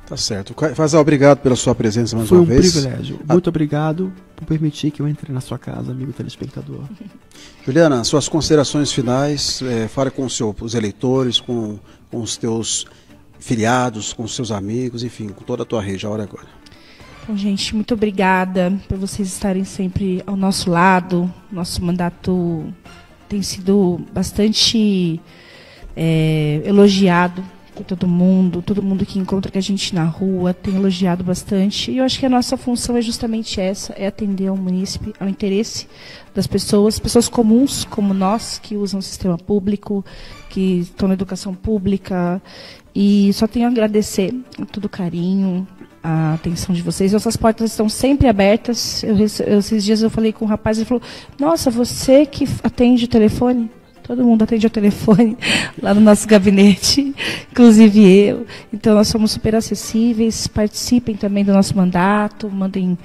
[SPEAKER 1] Tá certo. Faisal, obrigado pela sua presença mais uma vez.
[SPEAKER 3] Foi um privilégio. Muito obrigado por permitir que eu entre na sua casa, amigo telespectador.
[SPEAKER 1] Juliana, suas considerações finais, fale com os eleitores, com os teus filiados, com os seus amigos, enfim, com toda a tua rede. A hora é agora.
[SPEAKER 2] Bom, gente, muito obrigada por vocês estarem sempre ao nosso lado. Nosso mandato tem sido bastante elogiado por todo mundo que encontra com a gente na rua tem elogiado bastante. E eu acho que a nossa função é justamente essa, é atender ao munícipe, ao interesse das pessoas comuns como nós, que usam o sistema público, que estão na educação pública. E só tenho a agradecer todo o carinho, a atenção de vocês. Nossas portas estão sempre abertas. Esses dias eu falei com um rapaz, ele falou, nossa, você que atende o telefone? Todo mundo atende ao telefone lá no nosso gabinete, inclusive eu. Então, nós somos super acessíveis. Participem também do nosso mandato, mandem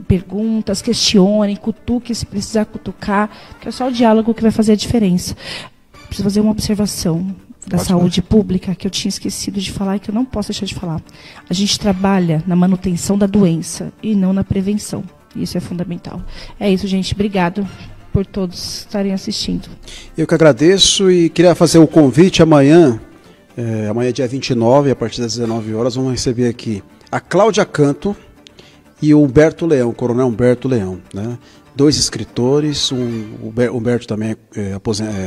[SPEAKER 2] perguntas, questionem, cutuquem se precisar cutucar, porque é só o diálogo que vai fazer a diferença. Preciso fazer uma observação da saúde pública que eu tinha esquecido de falar e que eu não posso deixar de falar. A gente trabalha na manutenção da doença e não na prevenção. Isso é fundamental. É isso, gente. Obrigado por todos estarem assistindo. Eu que agradeço e queria fazer o convite amanhã. Amanhã é dia 29, a partir das 19 horas, vamos receber aqui a Cláudia Canto e o Humberto Leão, o Coronel Humberto Leão, né? 2 escritores, o Humberto também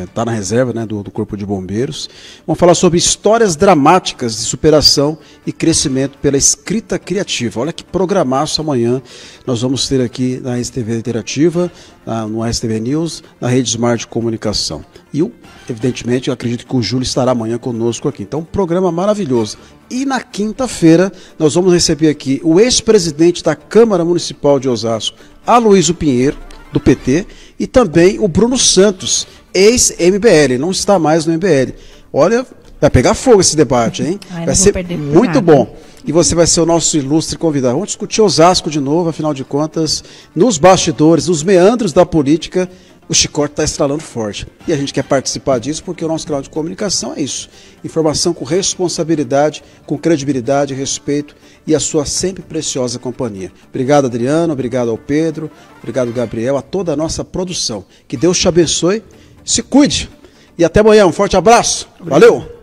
[SPEAKER 2] está na reserva, né, do Corpo de Bombeiros. Vamos falar sobre histórias dramáticas de superação e crescimento pela escrita criativa. Olha que programaço amanhã nós vamos ter aqui na STV Interativa, no STV News, na Rede Smart de Comunicação. E, evidentemente, eu acredito que o Júlio estará amanhã conosco aqui. Então, um programa maravilhoso. E na quinta-feira, nós vamos receber aqui o ex-presidente da Câmara Municipal de Osasco, Aloysio Pinheiro, do PT, e também o Bruno Santos, ex-MBL, não está mais no MBL. Olha, vai pegar fogo esse debate, hein? Vai ser muito bom. E você vai ser o nosso ilustre convidado. Vamos discutir Osasco de novo, afinal de contas, nos bastidores, nos meandros da política, o chicote está estralando forte. E a gente quer participar disso porque o nosso canal de comunicação é isso. Informação com responsabilidade, com credibilidade, respeito e a sua sempre preciosa companhia. Obrigado, Adriano, obrigado ao Pedro, obrigado, Gabriel, a toda a nossa produção. Que Deus te abençoe, se cuide. E até amanhã, um forte abraço. Valeu!